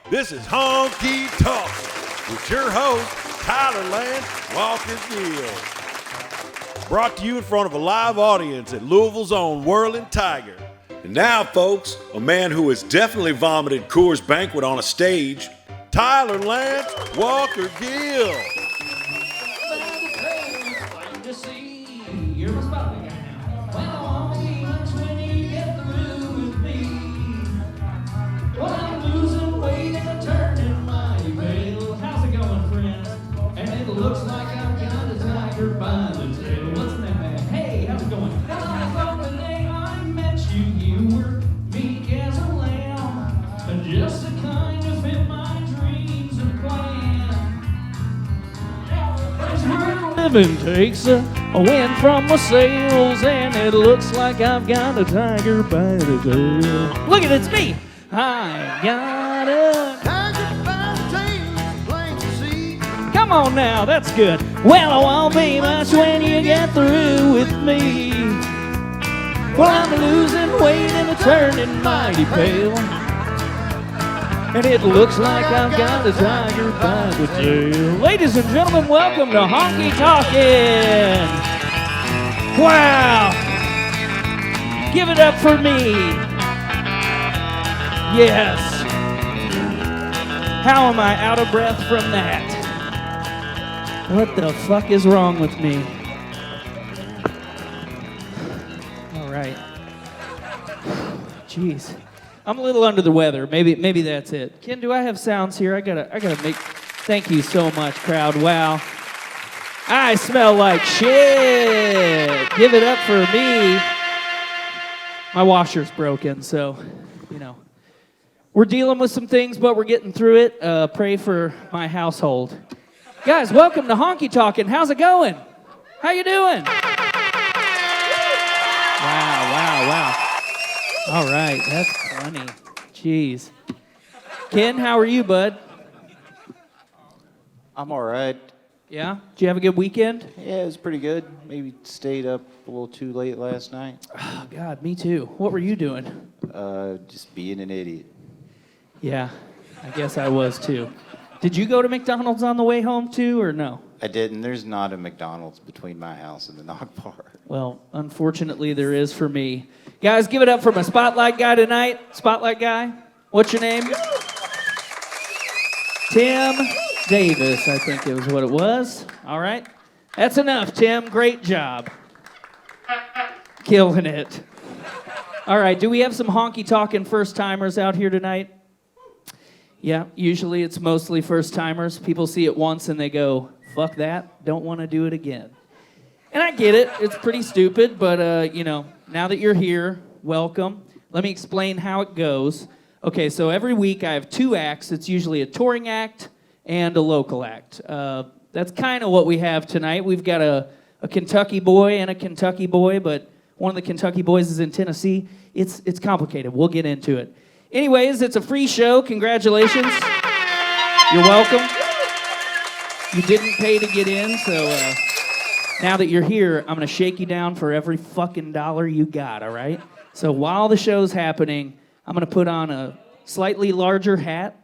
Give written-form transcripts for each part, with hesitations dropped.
This is Honky Talkin with your host, Tyler Lance Walker Gill. Brought to you in front of a live audience at Louisville's own Whirling Tiger. And now, folks, a man who has definitely vomited Coors Banquet on a stage, Tyler Lance Walker Gill. Looks like I've got a tiger by the tail. What's the name, man? Hey, how's it going? Well, I thought the day I met you, you were meek as a lamb, just the kind to fit my dreams and plans. It's where living takes a wind from my sails, and it looks like I've got a tiger by the tail. Look at it, it's me. I got a tiger by the tail, plain to see. Come on now, that's good. Well, I won't be much when you get through with me. Well, I'm losing weight and it's turning mighty pale, and it looks like I've got a tiger by the tail. Ladies and gentlemen, welcome to Honky Talkin. Wow. Give it up for me. Yes. How am I out of breath from that? What the fuck is wrong with me? All right. Jeez. I'm a little under the weather. Maybe that's it. Ken, do I have sounds here? I gotta make. Thank you so much, crowd. Wow. I smell like shit. Give it up for me. My washer's broken, so we're dealing with some things, but we're getting through it. Pray for my household. Guys, welcome to Honky Talkin. How's it going? How you doing? Wow. All right, that's funny. Jeez. Ken, how are you, bud? I'm all right. Yeah? Did you have a good weekend? Yeah, it was pretty good. Maybe stayed up a little too late last night. Oh, God, me too. What were you doing? Just being an idiot. Yeah, I guess I was too. Did you go to McDonald's on the way home too, or no? I didn't. There's not a McDonald's between my house and the Nog Bar. Well, unfortunately, there is for me. Guys, give it up for my spotlight guy tonight. Spotlight guy, what's your name? Tim Davis, I think it was what it was. All right. That's enough, Tim. Great job. Killing it. All right, do we have some Honky Talkin first-timers out here tonight? Yeah, usually it's mostly first-timers. People see it once and they go, fuck that, don't want to do it again. And I get it, it's pretty stupid, but, now that you're here, welcome. Let me explain how it goes. Okay, so every week I have two acts. It's usually a touring act and a local act. That's kind of what we have tonight. We've got a Kentucky boy and a Kentucky boy, but one of the Kentucky boys is in Tennessee. It's complicated. We'll get into it. Anyways, it's a free show. Congratulations. You're welcome. You didn't pay to get in, so now that you're here, I'm going to shake you down for every fucking dollar you got, all right? So while the show's happening, I'm going to put on a slightly larger hat,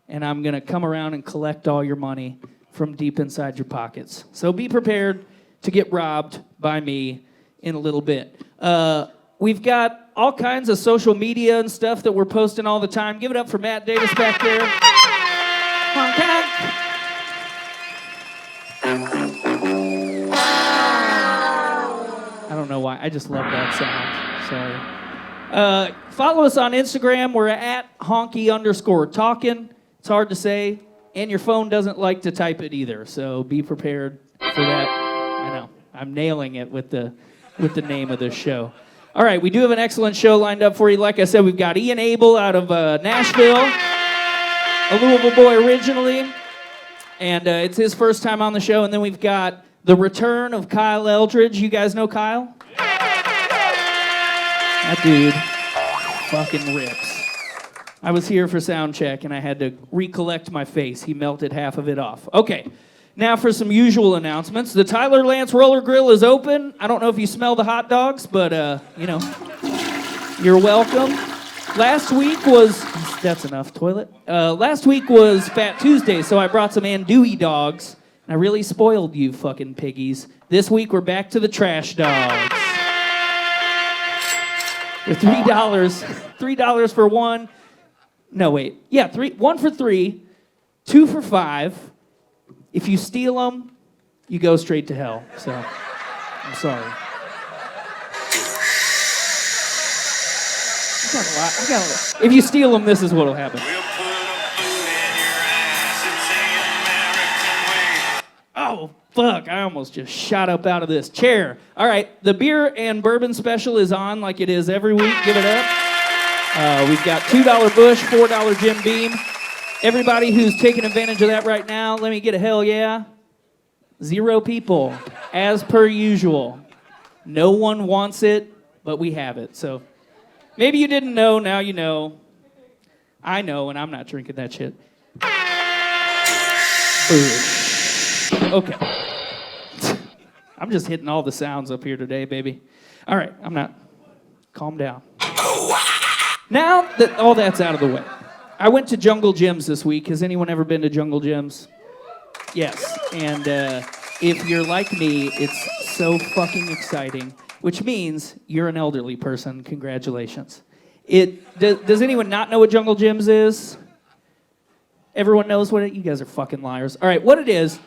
and I'm going to come around and collect all your money from deep inside your pockets. So be prepared to get robbed by me in a little bit. We've got all kinds of social media and stuff that we're posting all the time. Give it up for Matt Davis back there. I don't know why. I just love that sound. Sorry. Follow us on Instagram. We're at honky_talkin. It's hard to say, and your phone doesn't like to type it either, so be prepared for that. I know. I'm nailing it with the name of this show. All right, we do have an excellent show lined up for you. Like I said, we've got Ian Abel out of Nashville, a Louisville boy originally, and it's his first time on the show. And then we've got the return of Kyle Eldridge. You guys know Kyle? That dude fucking rips. I was here for sound check, and I had to recollect my face. He melted half of it off. Okay. Now for some usual announcements. The Tyler Lance Roller Grill is open. I don't know if you smell the hot dogs, but, you're welcome. Last week was That's enough, toilet. Last week was Fat Tuesday, so I brought some andouille dogs. And I really spoiled you fucking piggies. This week we're back to the trash dogs. They're $3. $3 for one. No, wait. Yeah, one for $3, 2 for $5. If you steal them, you go straight to hell. So, I'm sorry. I got a lot. If you steal them, this is what'll happen. Oh, fuck. I almost just shot up out of this chair. All right, the beer and bourbon special is on like it is every week. Give it up. We've got $2 Busch, $4 Jim Beam. Everybody who's taking advantage of that right now, let me get a hell yeah. 0 people, as per usual. No one wants it, but we have it. So maybe you didn't know, now you know. I know, and I'm not drinking that shit. Okay. I'm just hitting all the sounds up here today, baby. All right, I'm not. Calm down. Now that all that's out of the way, I went to Jungle Gyms this week. Has anyone ever been to Jungle Gyms? Yes. And if you're like me, it's so fucking exciting, which means you're an elderly person. Congratulations. Does anyone not know what Jungle Gyms is? Everyone knows what it is? You guys are fucking liars. All right, what it is,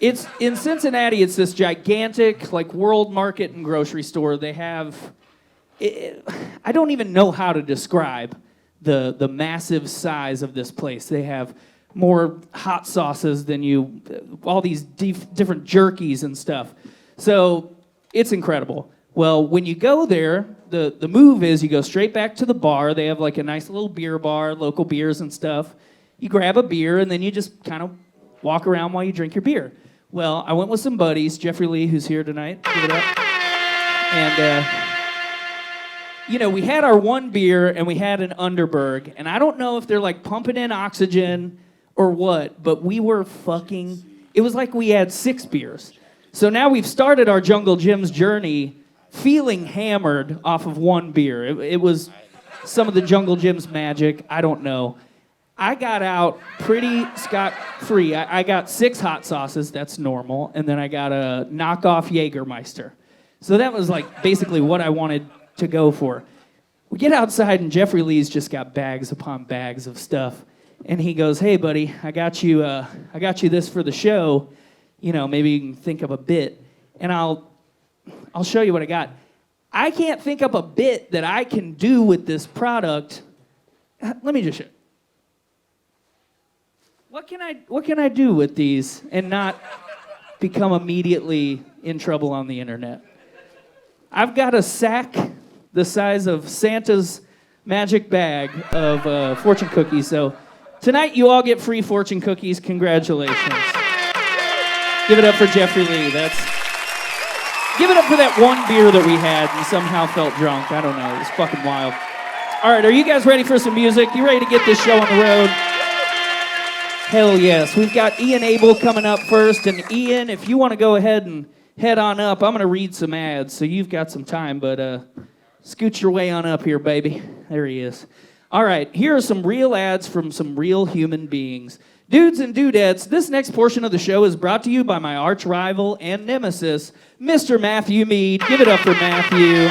it's in Cincinnati, it's this gigantic, like, world market and grocery store. They have, I don't even know how to describe the massive size of this place. They have more hot sauces than all these different jerkies and stuff. So it's incredible. Well, when you go there, the move is you go straight back to the bar. They have like a nice little beer bar, local beers and stuff. You grab a beer, and then you just kind of walk around while you drink your beer. Well, I went with some buddies, Jeffrey Lee, who's here tonight. Give it up. And, we had our one beer, and we had an Underberg. And I don't know if they're, like, pumping in oxygen or what, but we were it was like we had 6 beers. So now we've started our Jungle Gyms journey feeling hammered off of one beer. It was some of the Jungle Gyms magic. I don't know. I got out pretty scot-free. I got 6 hot sauces. That's normal. And then I got a knockoff Jägermeister. So that was like basically what I wanted to go for. We get outside, and Jeffrey Lee's just got bags upon bags of stuff. And he goes, "Hey, buddy, I got you this for the show. Maybe you can think of a bit, and I'll show you what I got." I can't think up a bit that I can do with this product. Let me just show you. What can I do with these and not become immediately in trouble on the internet? I've got a sack the size of Santa's magic bag of fortune cookies. So tonight you all get free fortune cookies. Congratulations. Give it up for Jeffrey Lee. Give it up for that one beer that we had and somehow felt drunk. I don't know. It was fucking wild. All right, are you guys ready for some music? You ready to get this show on the road? Hell yes. We've got Ian Abel coming up first. And Ian, if you want to go ahead and head on up, I'm going to read some ads, so you've got some time, but scoot your way on up here, baby. There he is. All right, here are some real ads from some real human beings. Dudes and dudettes, this next portion of the show is brought to you by my arch rival and nemesis, Mr. Matthew Mead. Give it up for Matthew.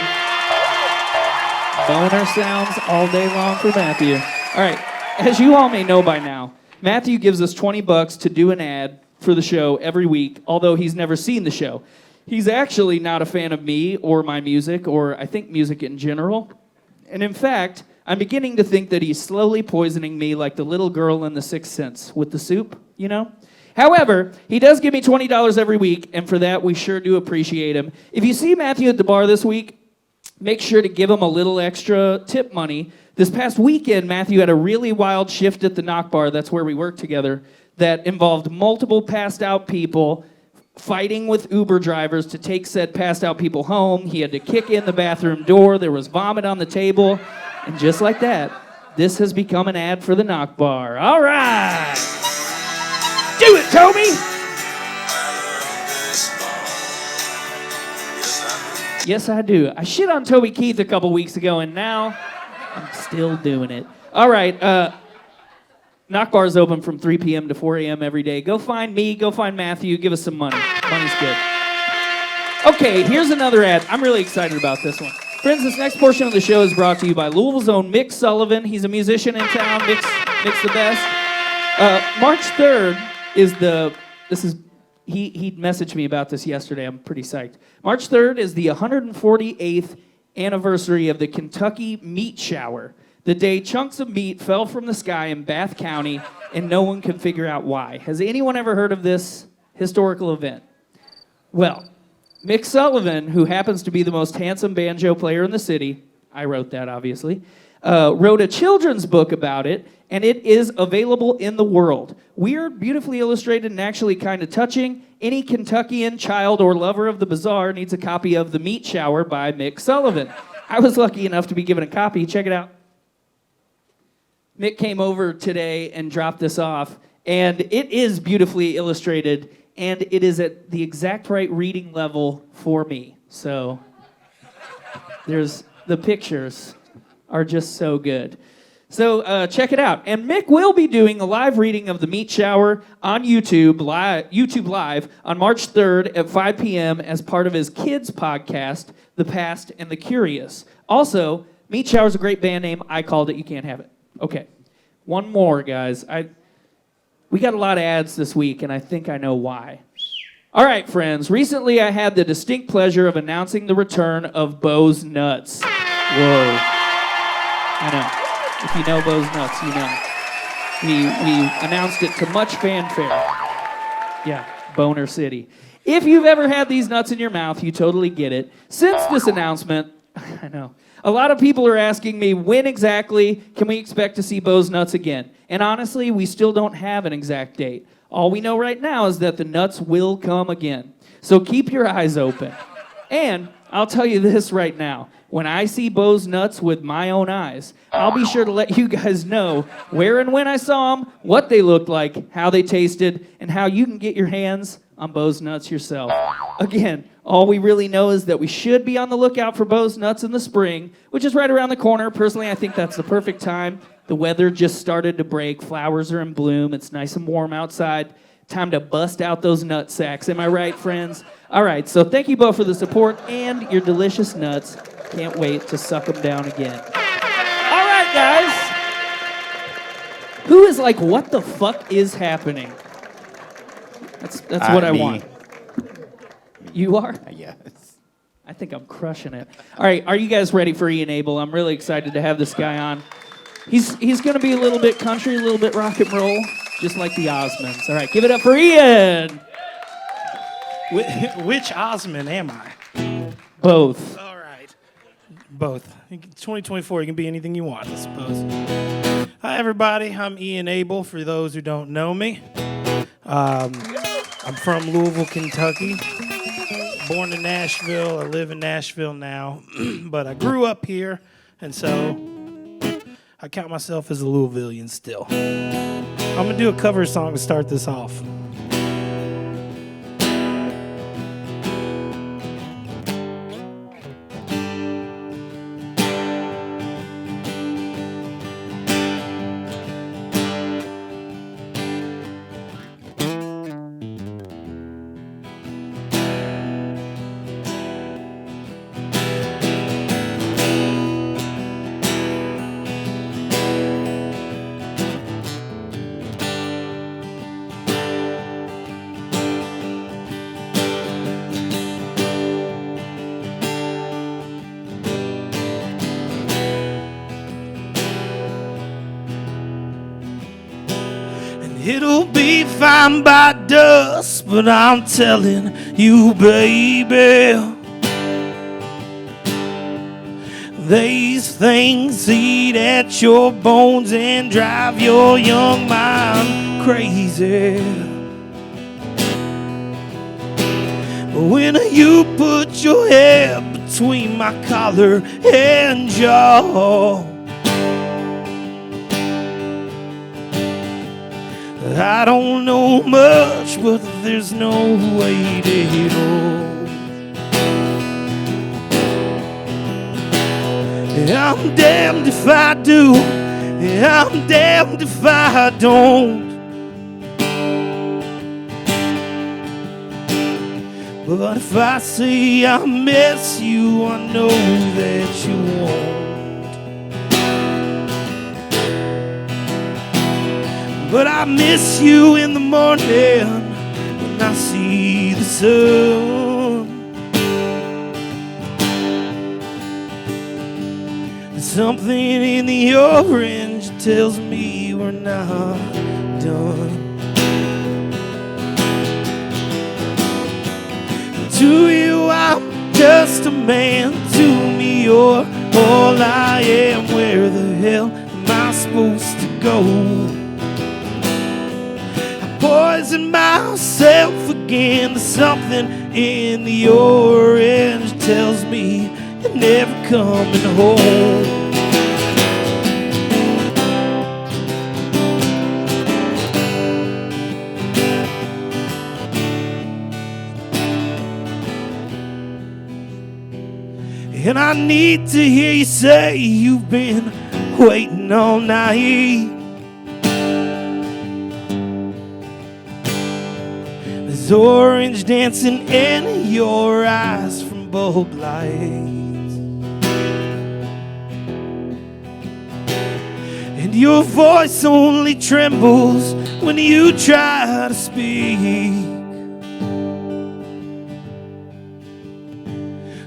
Boner sounds all day long for Matthew. All right, as you all may know by now, Matthew gives us $20 to do an ad for the show every week, although he's never seen the show. He's actually not a fan of me or my music, or I think music in general. And in fact, I'm beginning to think that he's slowly poisoning me like the little girl in The Sixth Sense with the soup, However, he does give me $20 every week, and for that, we sure do appreciate him. If you see Matthew at the bar this week, make sure to give him a little extra tip money. This past weekend, Matthew had a really wild shift at the Knock Bar, that's where we work together, that involved multiple passed out people fighting with Uber drivers to take said passed out people home. He had to kick in the bathroom door. There was vomit on the table. And just like that, this has become an ad for the Knock Bar. All right. Do it, Toby. Yes, I do. I shit on Toby Keith a couple weeks ago, and now I'm still doing it. All right. Knock Bar's open from 3 p.m. to 4 a.m. every day. Go find me. Go find Matthew. Give us some money. Money's good. Okay, here's another ad. I'm really excited about this one. Friends, this next portion of the show is brought to you by Louisville's own Mick Sullivan. He's a musician in town. Mick's the best. March 3rd he messaged me about this yesterday. I'm pretty psyched. March 3rd is the 148th anniversary of the Kentucky meat shower, the day chunks of meat fell from the sky in Bath County and no one can figure out why. Has anyone ever heard of this historical event? Well, Mick Sullivan, who happens to be the most handsome banjo player in the city, I wrote that obviously, wrote a children's book about it, and it is available in the world. Weird, beautifully illustrated, and actually kind of touching. Any Kentuckian child or lover of the bizarre needs a copy of The Meat Shower by Mick Sullivan. I was lucky enough to be given a copy. Check it out. Mick came over today and dropped this off, and it is beautifully illustrated, and it is at the exact right reading level for me. So there's the pictures are just so good. So check it out. And Mick will be doing a live reading of The Meat Shower on YouTube Live on March 3rd at 5 p.m. as part of his kids podcast, The Past and the Curious. Also, Meat Shower is a great band name. I called it. You can't have it. Okay. One more, guys. We got a lot of ads this week, and I think I know why. All right, friends. Recently, I had the distinct pleasure of announcing the return of Bo's Nuts. Whoa. I know. If you know Bo's Nuts, you know. We announced it to much fanfare. Yeah, Boner City. If you've ever had these nuts in your mouth, you totally get it. Since this announcement, I know, a lot of people are asking me, when exactly can we expect to see Bo's Nuts again? And honestly, we still don't have an exact date. All we know right now is that the nuts will come again. So keep your eyes open. And I'll tell you this right now. When I see Bo's Nuts with my own eyes, I'll be sure to let you guys know where and when I saw them, what they looked like, how they tasted, and how you can get your hands on Bo's Nuts yourself. Again, all we really know is that we should be on the lookout for Bo's Nuts in the spring, which is right around the corner. Personally, I think that's the perfect time. The weather just started to break. Flowers are in bloom. It's nice and warm outside. Time to bust out those nut sacks. Am I right, friends? All right, so thank you both for the support and your delicious nuts. Can't wait to suck them down again. All right, guys. Who is like, what the fuck is happening? That's what I want. You are? Yes. I think I'm crushing it. All right, are you guys ready for Ian Abel? I'm really excited to have this guy on. He's going to be a little bit country, a little bit rock and roll, just like the Osmonds. All right, give it up for Ian. Which Osmond am I? Both. All right. Both. 2024, you can be anything you want, I suppose. Hi, everybody. I'm Ian Abel, for those who don't know me. I'm from Louisville, Kentucky. Born in Nashville. I live in Nashville now. But I grew up here, and so I count myself as a Louisvillian still. I'm going to do a cover song to start this off. It'll be fine by dusk, but I'm telling you, baby, these things eat at your bones and drive your young mind crazy. But when you put your head between my collar and jaw, I don't know much, but there's no way to know. I'm damned if I do, I'm damned if I don't. But if I say I miss you, I know that you won't. But I miss you in the morning when I see the sun. There's something in the orange that tells me we're not done. To you, I'm just a man. To me, you're all I am. Where the hell am I supposed to go? I poison myself again. There's something in the orange tells me you're never coming home. And I need to hear you say you've been waiting all night. There's orange dancing in your eyes from bulb lights. And your voice only trembles when you try to speak.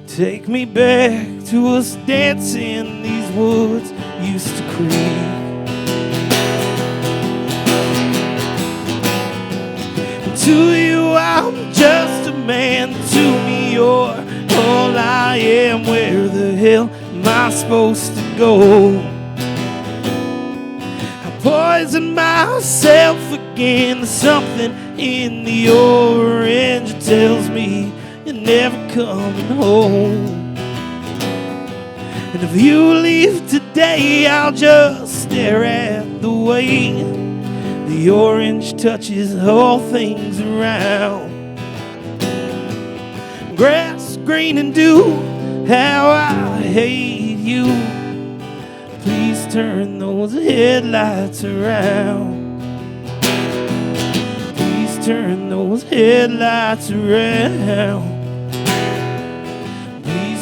Take me back to us dancing these woods used to creep. To you, I'm just a man. To me, you're all I am. Where the hell am I supposed to go? I poison myself again. There's something in the orange that tells me you're never coming home. And if you leave today, I'll just stare at the way the orange touches all things around. Grass green and dew, how I hate you. Please turn those headlights around. Please turn those headlights around.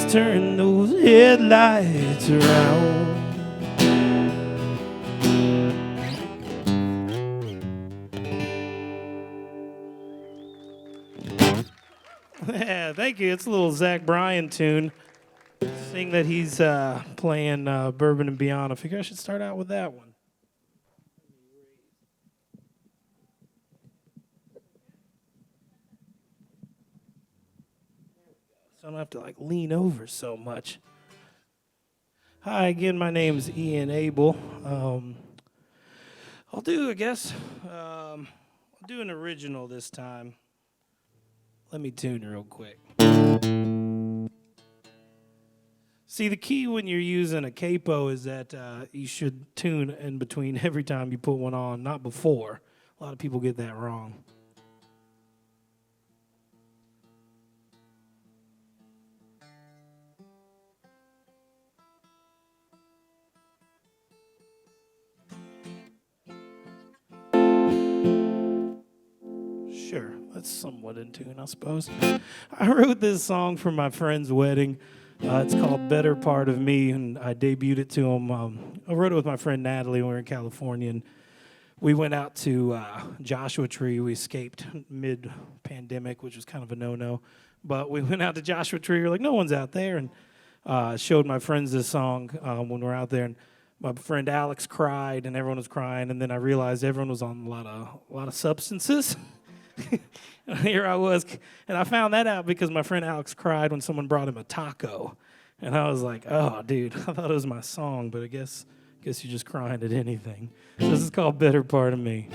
Turn those headlights around. Yeah, thank you. It's a little Zach Bryan tune. Seeing that he's playing Bourbon and Beyond, I figure I should start out with that one. So I don't have to like lean over so much. Hi again, my name is Ian Abel. I'll do an original this time. Let me tune real quick. See, the key when you're using a capo is that you should tune in between every time you put one on, not before. A lot of people get that wrong. Sure, that's somewhat in tune, I suppose. I wrote this song for my friend's wedding. It's called Better Part of Me, and I debuted it to him. I wrote it with my friend Natalie when we were in California, and we went out to Joshua Tree. We escaped mid-pandemic, which was kind of a no-no. But we went out to Joshua Tree. We were like, no one's out there, and showed my friends this song when we were out there. And my friend Alex cried, and everyone was crying. And then I realized everyone was on a lot of substances. And here I was, and I found that out because my friend Alex cried when someone brought him a taco, and I was like, "Oh, dude, I thought it was my song, but I guess you're just crying at anything." So this is called "Better Part of Me."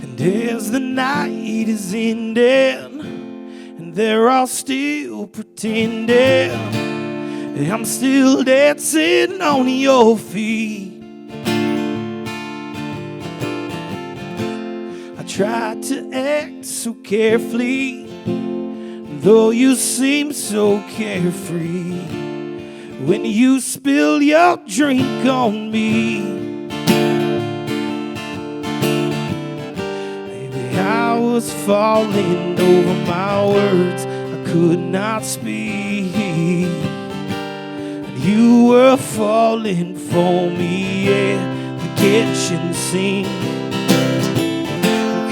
And as the night is ending, they're all still pretending I'm still dancing on your feet. try to act so carefully, though you seem so carefree. When you spill your drink on me, baby, I was falling over my words, I could not speak. And you were falling for me, yeah, the kitchen sink.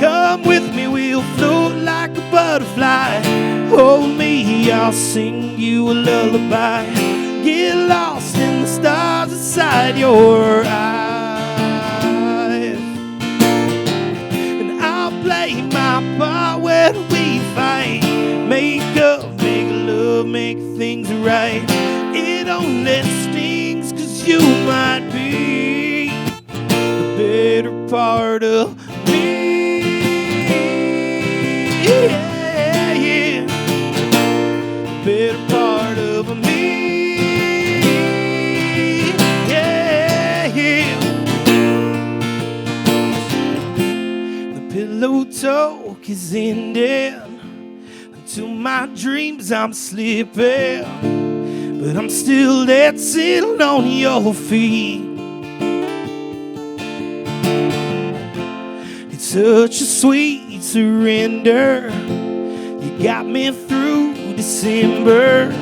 Come with me, we'll float like a butterfly. Hold me, I'll sing you a lullaby. Get lost in the stars inside your eyes. And I'll play my part when we fight. Make up, make love, make things right. It only stings 'cause you might be the better part of me. Yeah, yeah, the better part of me. Pillow talk is ending. Until my dreams I'm slipping, but I'm still dancing on your feet. It's such a sweet surrender. You got me through December.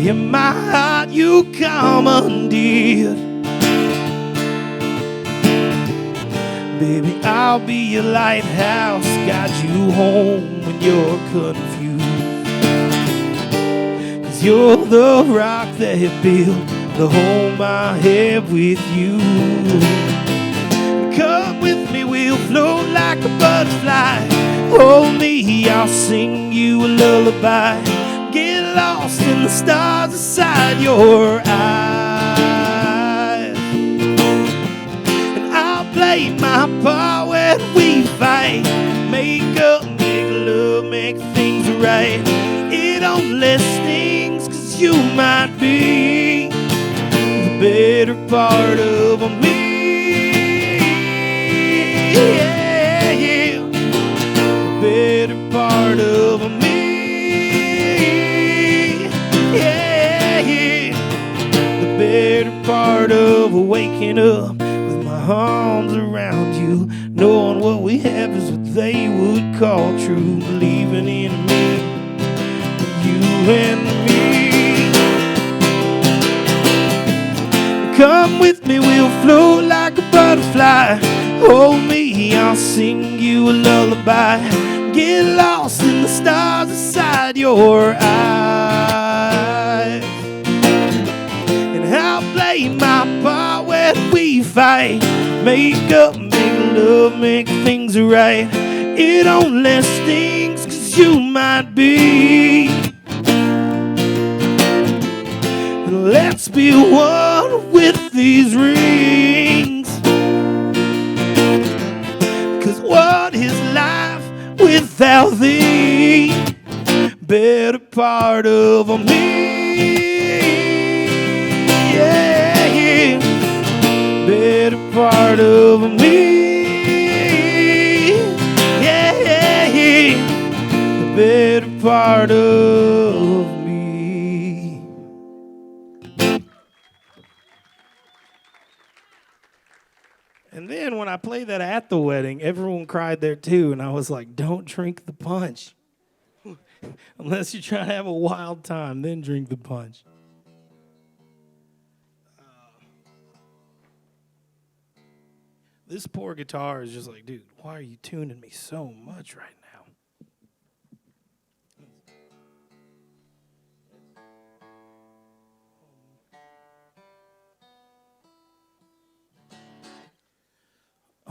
In my heart you commandeered. Baby, I'll be your lighthouse, guide you home when you're confused. 'Cause you're the rock that built the home I have with you. Come with me, we'll float like a butterfly. Hold me, I'll sing you a lullaby. Get lost in the stars inside your eyes. And I'll play my part when we fight. Make up, make love, make things right. It only stings 'cause you might be the better part of me. Yeah, yeah, the better part of me. Yeah, yeah, the better part of waking up with my arms around you, knowing what we have is what they would call true, believing in me, you and me. Come with me, we'll float like a butterfly. Hold me, I'll sing you a lullaby. Get lost in the stars inside your eyes. And I'll play my part when we fight. Make up, make love, make things right. It only stings 'cause you might be. Let's be one with these rings. 'Cause what is life without thee? Better part of me. Yeah, yeah. Better part of me. Yeah, yeah. The better part of me. And then when I played that at the wedding, everyone cried there too, and I was like, don't drink the punch. Unless you're trying to have a wild time, then drink the punch. This poor guitar is just like, dude, why are you tuning me so much right now?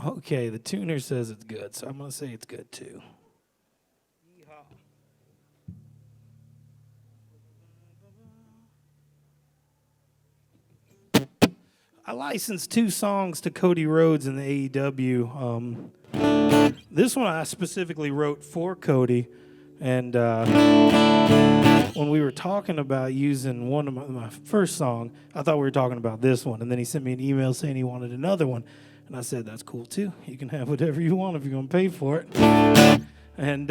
Okay, the tuner says it's good, so I'm going to say it's good too. I licensed 2 songs to Cody Rhodes in the AEW. This one I specifically wrote for Cody, and when we were talking about using one of my first song, I thought we were talking about this one, and then he sent me an email saying he wanted another one. And I said, that's cool too. You can have whatever you want if you're going to pay for it. And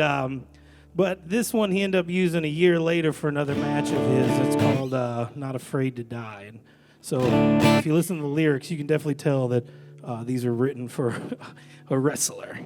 but this one he ended up using a year later for another match of his. It's called Not Afraid to Die. And so if you listen to the lyrics, you can definitely tell that these are written for a wrestler.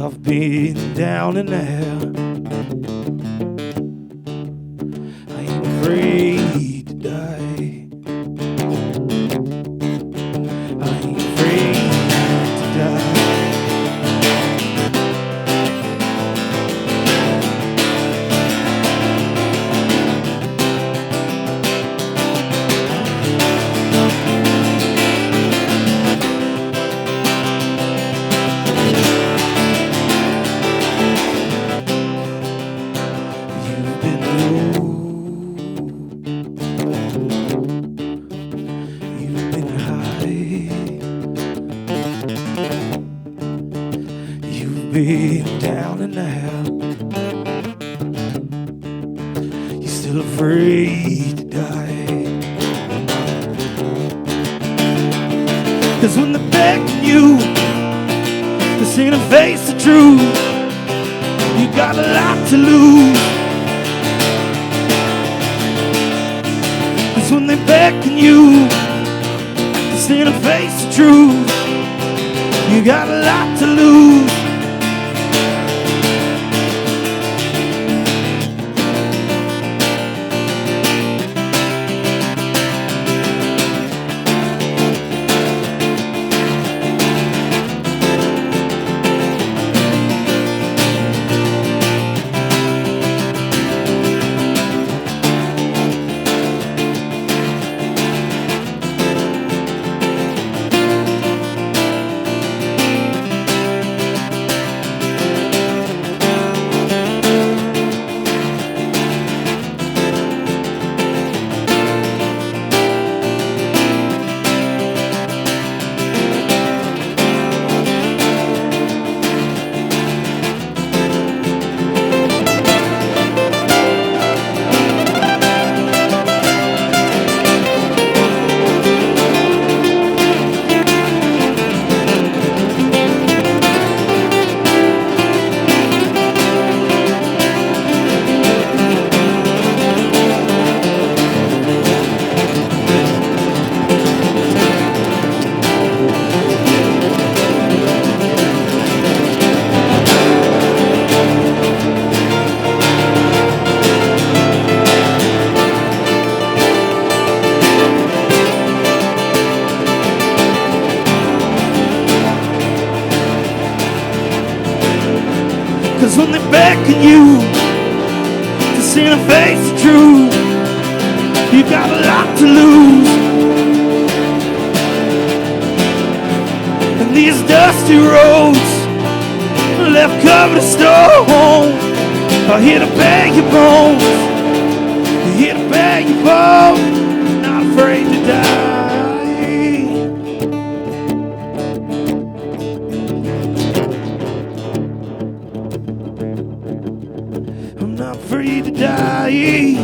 I've been down and out. I ain't afraid to die. I ain't afraid to die. Been down and out. You're still afraid to die. 'Cause when they beckon you to see the face of truth, you got a lot to lose. 'Cause when they beckon you to see the face of truth, you got a lot to lose. When they beckon you to see the face of truth, you got a lot to lose. And these dusty roads left covered in stone are here to beg your bones. They're here to beg your bones. Not afraid to die. Not free to die.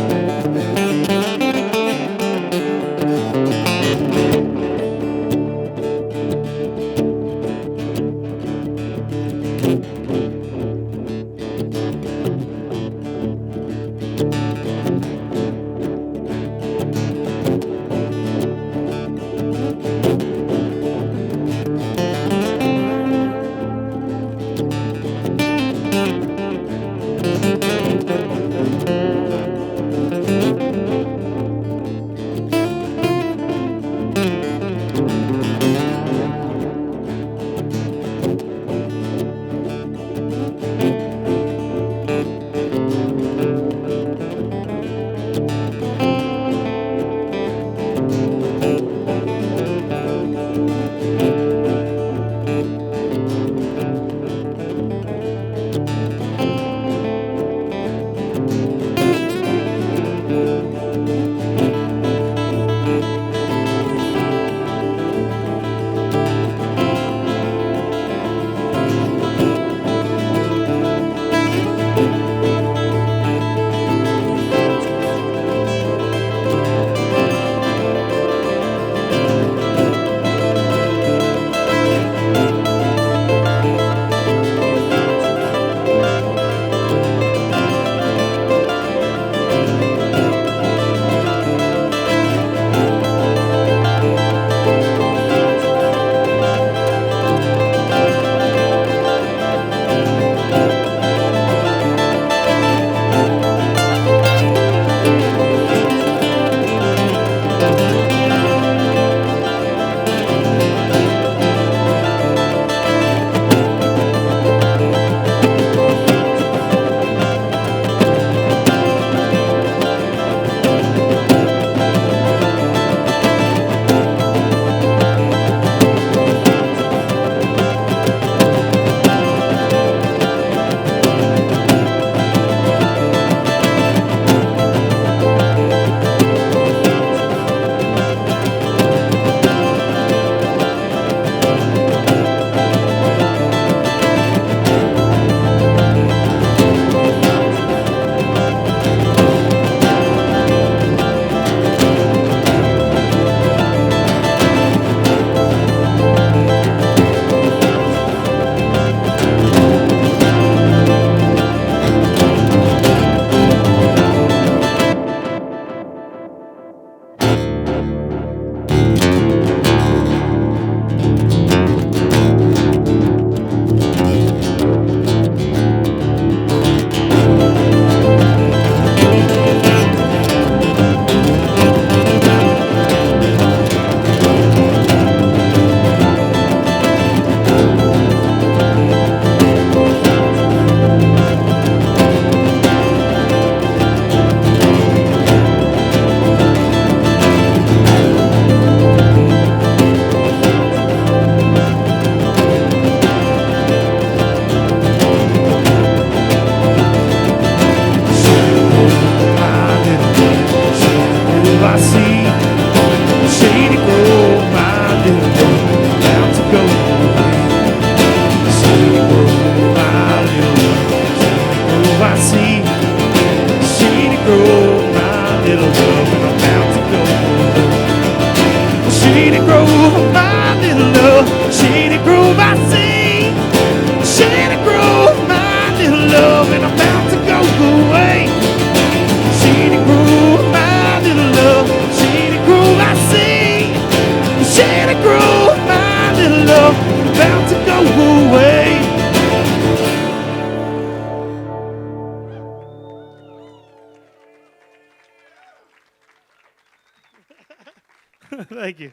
Thank you.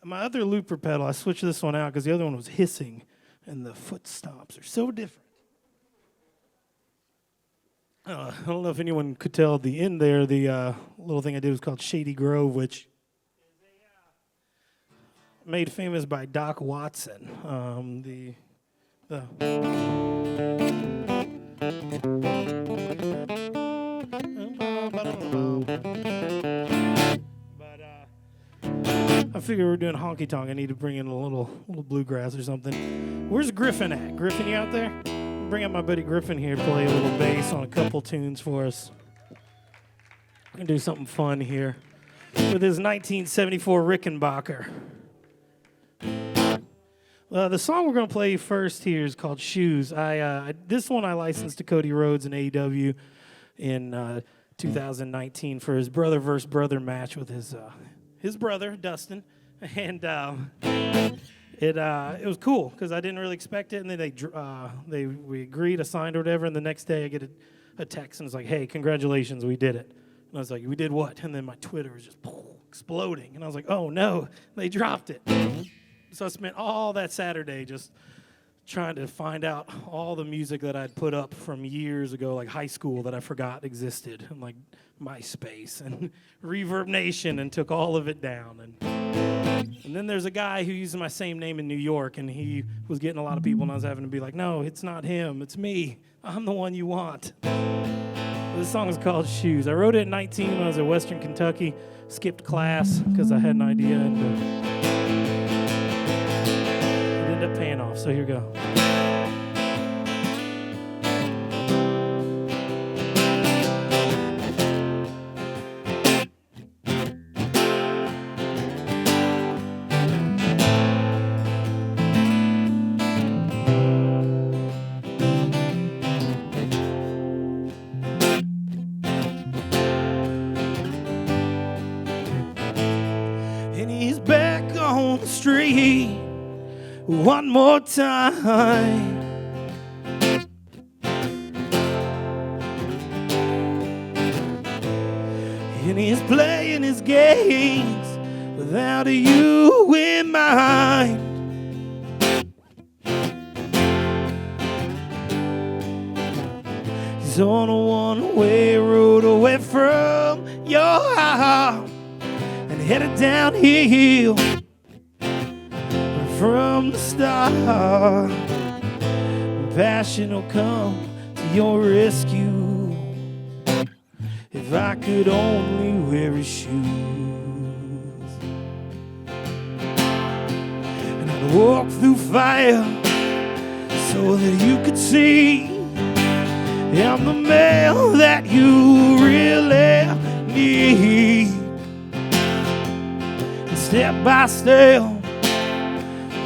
My other looper pedal, I switched this one out because the other one was hissing, and the foot stomps are so different. I don't know if anyone could tell at the end there, the little thing I did was called Shady Grove, which is made famous by Doc Watson. I figured we're doing Honky Talkin. I need to bring in a little bluegrass or something. Where's Griffin at? Griffin, you out there? Bring up my buddy Griffin here to play a little bass on a couple tunes for us. We're going to do something fun here with his 1974 Rickenbacker. The song we're going to play first here is called Shoes. This one I licensed to Cody Rhodes in AEW in 2019 for his brother versus brother match with his brother, Dustin. And it was cool because I didn't really expect it, and then we agreed, I signed or whatever, and the next day I get a text and it's like, hey, congratulations, we did it. And I was like, we did what? And then my Twitter was just exploding, and I was like, oh no, they dropped it. So I spent all that Saturday just trying to find out all the music that I'd put up from years ago, like high school, that I forgot existed, and like MySpace and Reverb Nation, and took all of it down. And then there's a guy who uses my same name in New York, and he was getting a lot of people, and I was having to be like, no, it's not him, it's me. I'm the one you want. This song is called Shoes. I wrote it at 19 when I was at Western Kentucky, skipped class because I had an idea, and it ended up paying off, so here we go. Street one more time. And he's playing his games without you in mind. He's on a one-way road away from your heart and headed downhill. From the start, passion will come to your rescue. If I could only wear his shoes, and I'd walk through fire so that you could see I'm the man that you really need. And step by step,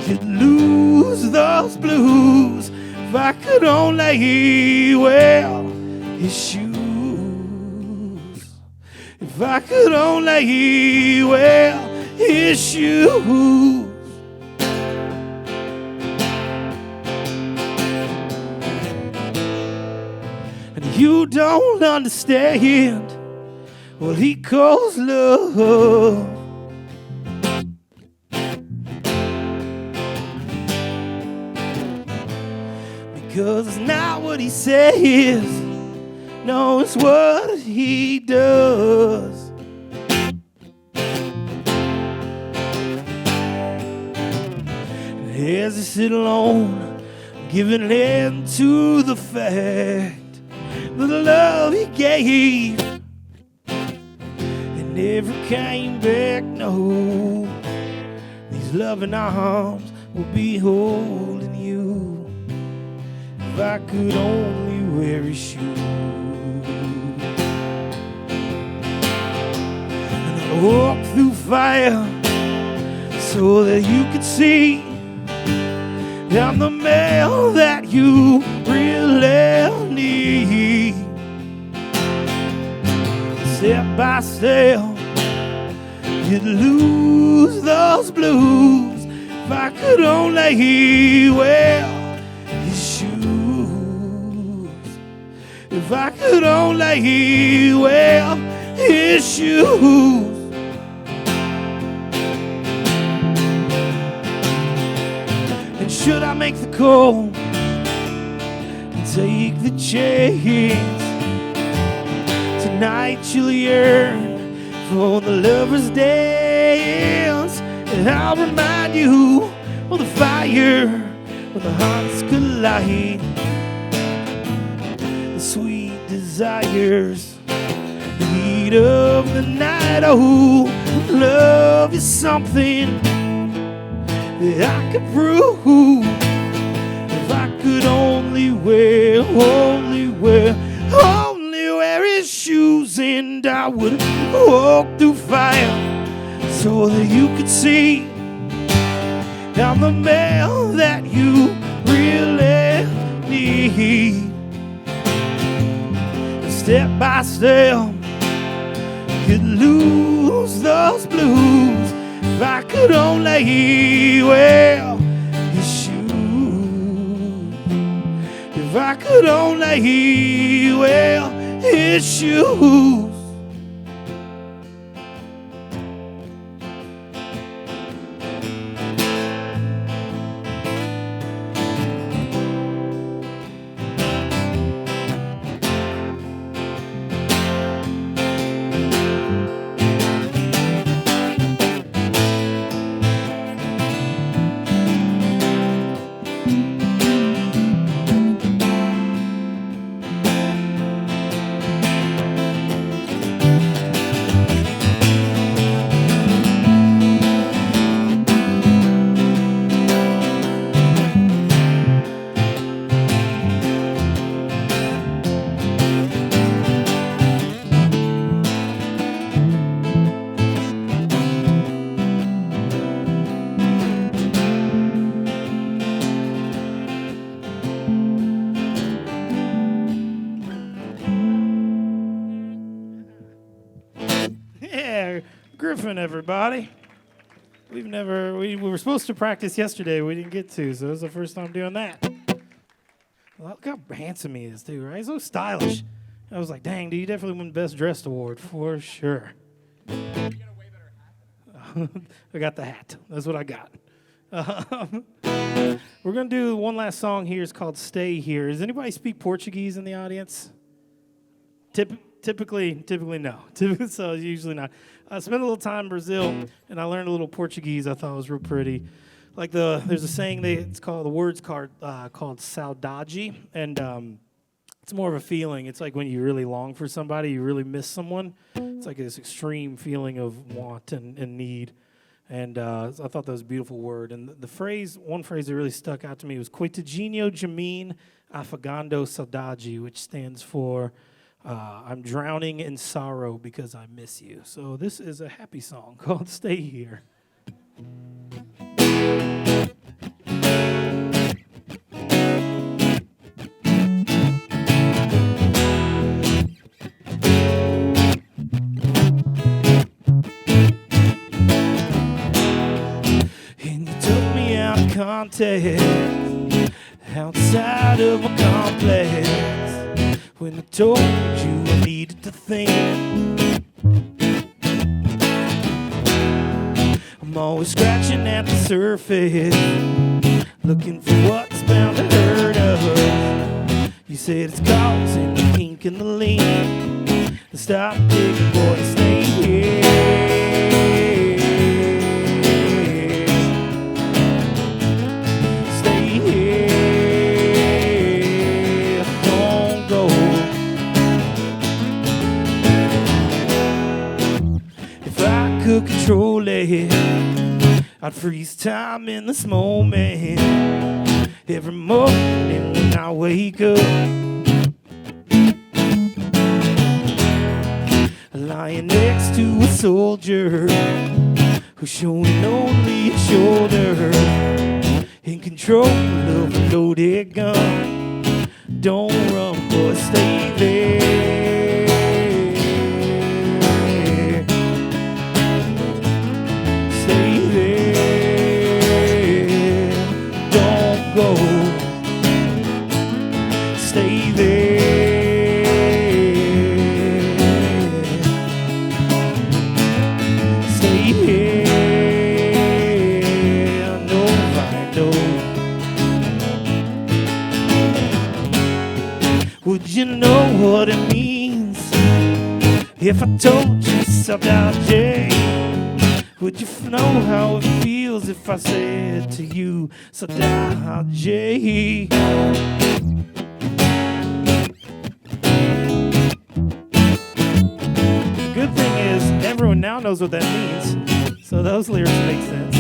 you'd lose those blues if I could only wear his shoes. If I could only wear his shoes. And you don't understand what he calls love. Because it's not what he says, no, it's what he does. And as he sit alone, giving in to the fact that the love he gave it never came back, no. These loving arms will be holding you. If I could only wear his shoes. And I'd walk through fire so that you could see I'm the man that you really need. Step by step, you'd lose those blues if I could only wear his shoes. If If I could only wear his shoes. And should I make the call and take the chance? Tonight you'll yearn for the lover's dance, and I'll remind you of the fire where the hearts collide, the sweet desires, the heat of the night. Oh, love is something that I could prove if I could only wear his shoes, and I would walk through fire so that you could see I'm the man that you really need. Step by step, could lose those blues if I could only wear his shoes. If I could only wear his shoes. Everybody, we were supposed to practice yesterday. We didn't get to, so it was the first time doing that. Well, look how handsome he is, too, right? He's so stylish. I was like, dang, dude, you definitely won the Best Dressed Award for sure. You got a way better hat. I got the hat. That's what I got. We're going to do one last song here. It's called Stay Here. Does anybody speak Portuguese in the audience? Typically no. So usually not. I spent a little time in Brazil, and I learned a little Portuguese. I thought it was real pretty. Like there's a saying the word's called saudade, and it's more of a feeling. It's like when you really long for somebody, you really miss someone. It's like this extreme feeling of want and need. And I thought that was a beautiful word. And one phrase that really stuck out to me was Coitadinho de mim afogando saudade, which stands for I'm drowning in sorrow because I miss you. So this is a happy song called Stay Here. And you took me out of context, outside of a complex. When I told you I needed to think, I'm always scratching at the surface, looking for what's bound to hurt us. You said it's causing the kink in the link. Stop digging, boy, stay here. Stay here. Don't go. If I could control it, I'd freeze time in this moment. Every morning when I wake up, lying next to a soldier who's showing only a shoulder, in control of a loaded gun. Don't run, boy, stay there. Stay there. Don't go. Stay there. If I told you so down, Jay, would you know how it feels if I said to you, so down, Jay? The good thing is, everyone now knows what that means, so those lyrics make sense.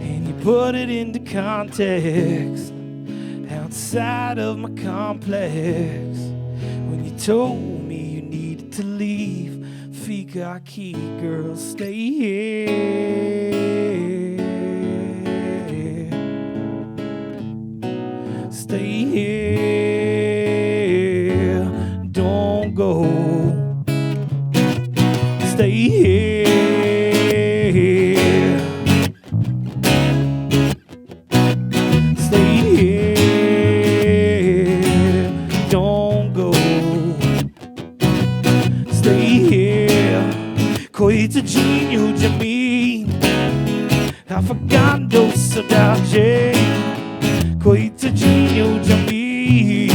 And you put it into context, outside of my complex. When you told me you needed to leave, Fika key, girl, stay here. Stay here, don't go. Stay here. Stay here, don't go. Stay here. Coita Gino Jamin, Afagando Sadaje. Coita Gino Jamin,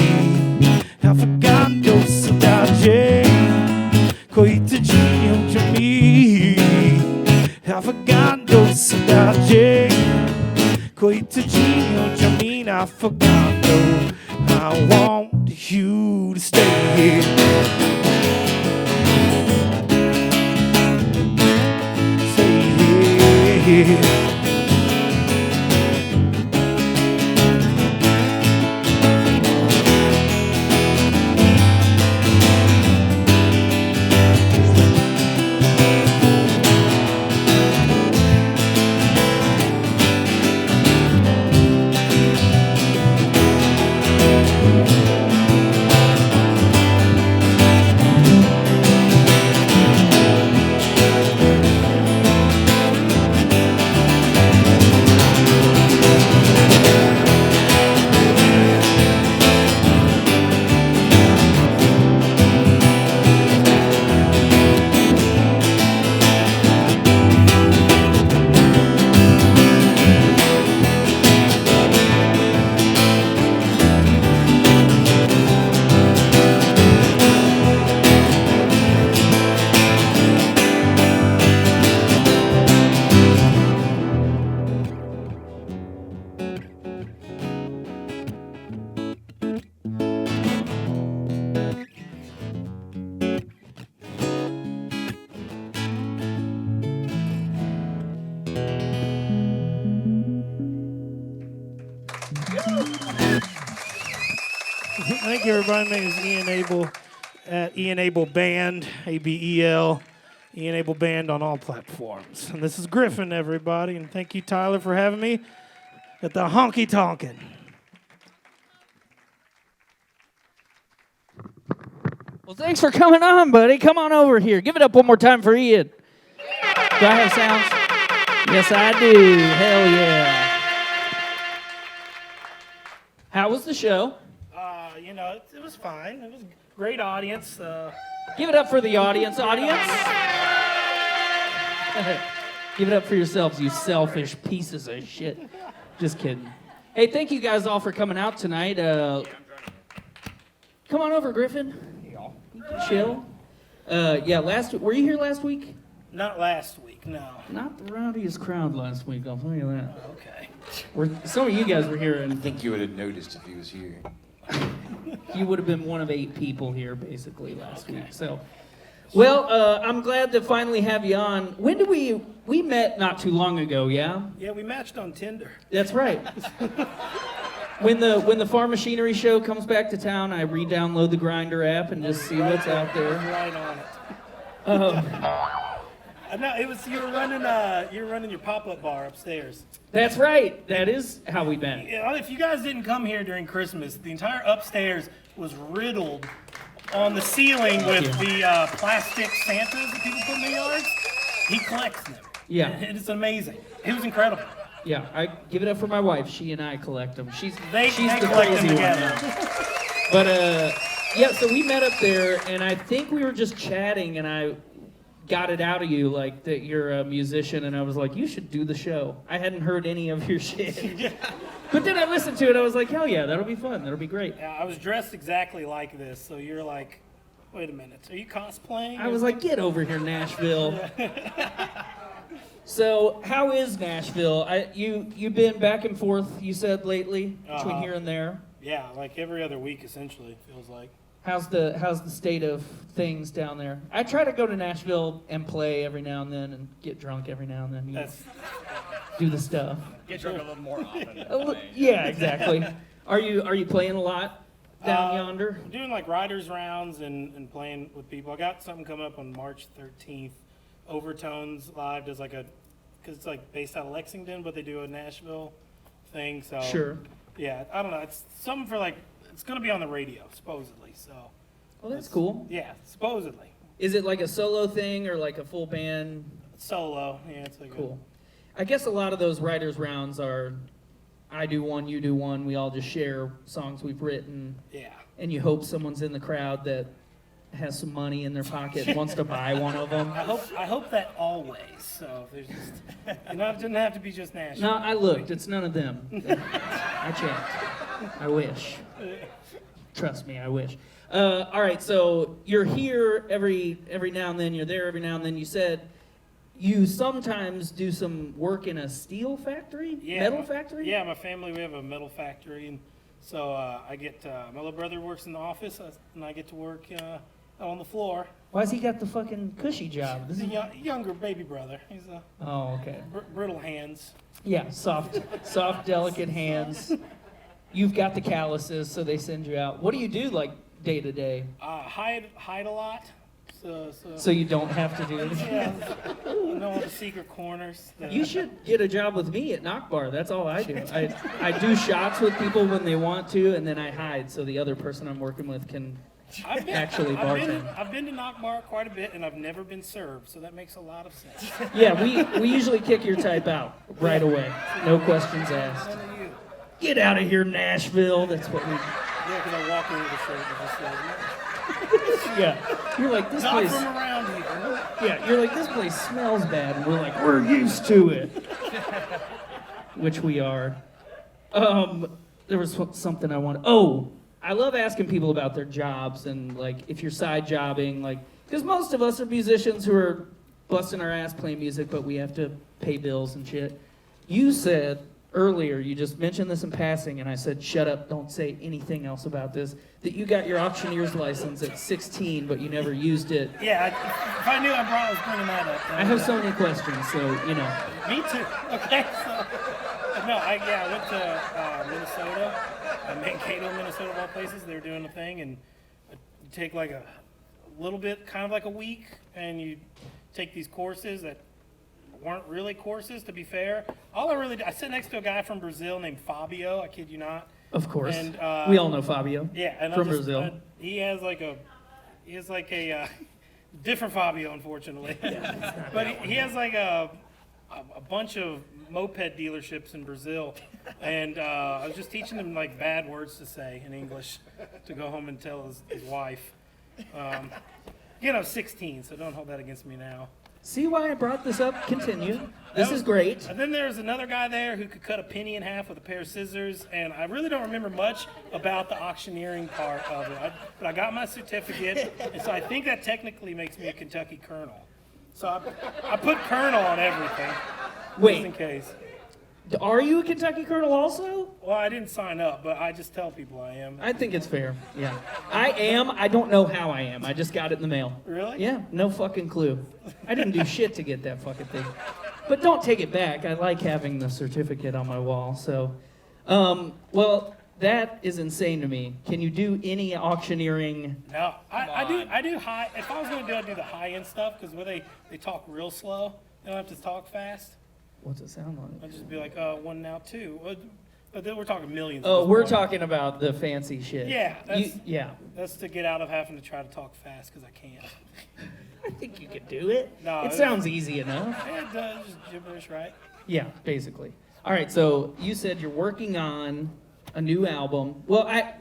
Afagando Sadaje. Coita Gino Jamin, Afagando Sadaje. Coita Gino Jamin, Afagando. I want you to stay here. Stay here. Thank you, everybody. My name is Ian Abel at Ian Abel Band, ABEL, Ian Abel Band on all platforms. And this is Griffin, everybody. And thank you, Tyler, for having me at the Honky Talkin. Well, thanks for coming on, buddy. Come on over here. Give it up one more time for Ian. Do I have sounds? Yes, I do. Hell yeah. How was the show? It was fine. It was a great audience. Give it up for the audience. Give it up for yourselves, you selfish pieces of shit. Just kidding. Hey, thank you guys all for coming out tonight. Come on over, Griffin. You can chill. Were you here last week? Not last week, no. Not the rowdiest crowd last week, I'll tell you that. Okay. Some of you guys were here, I and think you would have noticed if he was here. you would have been one of 8 people here, basically, last week. So, well, I'm glad to finally have you on. When did we met not too long ago, yeah? Yeah, we matched on Tinder. That's right. When the Farm Machinery show comes back to town, I re-download the Grindr app and just see what's out there. Right on it. No, it was you were running your pop-up bar upstairs. That's right. That is how we met. Yeah, if you guys didn't come here during Christmas, the entire upstairs was riddled on the ceiling with the plastic Santas that people put in their yards. He collects them. Yeah. It's amazing. It was incredible. Yeah, I give it up for my wife. She and I collect them. She's They the collect them crazy together. one. But yeah, so we met up there, and I think we were just chatting, and got it out of you, like that you're a musician, and I was like, you should do the show. I hadn't heard any of your shit. But then I listened to it, I was like, hell yeah, that'll be fun, that'll be great. Yeah, I was dressed exactly like this, so you're like, wait a minute, are you cosplaying? I was like, get over here, Nashville. So, how is Nashville? You've been back and forth, you said, lately, between here and there. Yeah, like every other week, essentially, it feels like. How's the state of things down there? I try to go to Nashville and play every now and then and get drunk every now and then. You know, do the stuff. Get drunk a little more often. Yeah, exactly. Are you playing a lot down yonder? I'm doing like riders rounds and playing with people. I got something coming up on March 13th. Overtones Live does like because it's like based out of Lexington, but they do a Nashville thing. So Sure. Yeah, I don't know. It's something for like, it's going to be on the radio, supposedly. So. Well, that's cool. Yeah, supposedly. Is it like a solo thing or like a full band? Solo. Yeah, it's like Cool. I guess a lot of those writers' rounds are, I do one, you do one. We all just share songs we've written. Yeah. And you hope someone's in the crowd that has some money in their pocket and wants to buy one of them. I hope that always. So there's just, it doesn't have to be just Nashville. No, I looked. It's none of them. I checked. I wish. Trust me, I wish. All right, so you're here every now and then. You're there every now and then. You said you sometimes do some work in a steel factory, metal factory? Yeah, my family, we have a metal factory. And so I get, my little brother works in the office, and I get to work on the floor. Why's he got the fucking cushy job? He's a younger baby brother. He's Oh, okay. brittle hands. Yeah, soft, delicate hands. You've got the calluses, so they send you out. What do you do, like, day to day? Hide a lot. So you don't have to do it? Yeah, I know all the secret corners. You should get a job with me at Knock Bar. That's all I do. I do shots with people when they want to, and then I hide so the other person I'm working with can actually bartend. I've been to Knock Bar quite a bit, and I've never been served, so that makes a lot of sense. Yeah, we usually kick your type out right away. No questions asked. None of you. Get out of here, Nashville. That's what we... Yeah, because I walk into the show and just say, Yeah. You're like, this not place... from around here. Yeah, you're like, this place smells bad, and we're like, we're used to it. Which we are. There was something I wanted. Oh, I love asking people about their jobs and like if you're side jobbing, like because most of us are musicians who are busting our ass playing music, but we have to pay bills and shit. You said earlier, you just mentioned this in passing, and I said, shut up, don't say anything else about this, that you got your auctioneer's license at 16, but you never used it. Yeah, if I knew I was bringing that up. I have so many questions, so, you know. Me too. Okay, so, no, I went to Minnesota, Mankato, Minnesota, of all places. They were doing a thing, and you take like a little bit, kind of like a week, and you take these courses that weren't really courses, to be fair. All I really did, I sat next to a guy from Brazil named Fabio, I kid you not. Of course. And, we all know Fabio. Yeah, and from Brazil. He has like a different Fabio, unfortunately. But he has like a bunch of moped dealerships in Brazil, and I was just teaching him like bad words to say in English to go home and tell his wife. 16, so don't hold that against me now. See why I brought this up? Continue. This is great. And then there's another guy there who could cut a penny in half with a pair of scissors, and I really don't remember much about the auctioneering part of it. But I got my certificate, and so I think that technically makes me a Kentucky colonel. So I put colonel on everything, Wait. just in case. Are you a Kentucky Colonel also? Well, I didn't sign up, but I just tell people I am. I think it's fair. Yeah. I am. I don't know how I am. I just got it in the mail. Really? Yeah. No fucking clue. I didn't do shit to get that fucking thing. But don't take it back. I like having the certificate on my wall. So, well, that is insane to me. Can you do any auctioneering? No, I do high. If I was going to do it, I'd do the high-end stuff, because where they talk real slow. They don't have to talk fast. What's it sound like? I'd just be like, one now, two. But then we're talking millions. Oh, at this we're point. talking about the fancy shit. Yeah, yeah. That's to get out of having to try to talk fast, because I can't. I think you could do it. No, it sounds easy enough. Yeah, it does, just gibberish, right? Yeah, basically. All right, so you said you're working on a new album. Well, I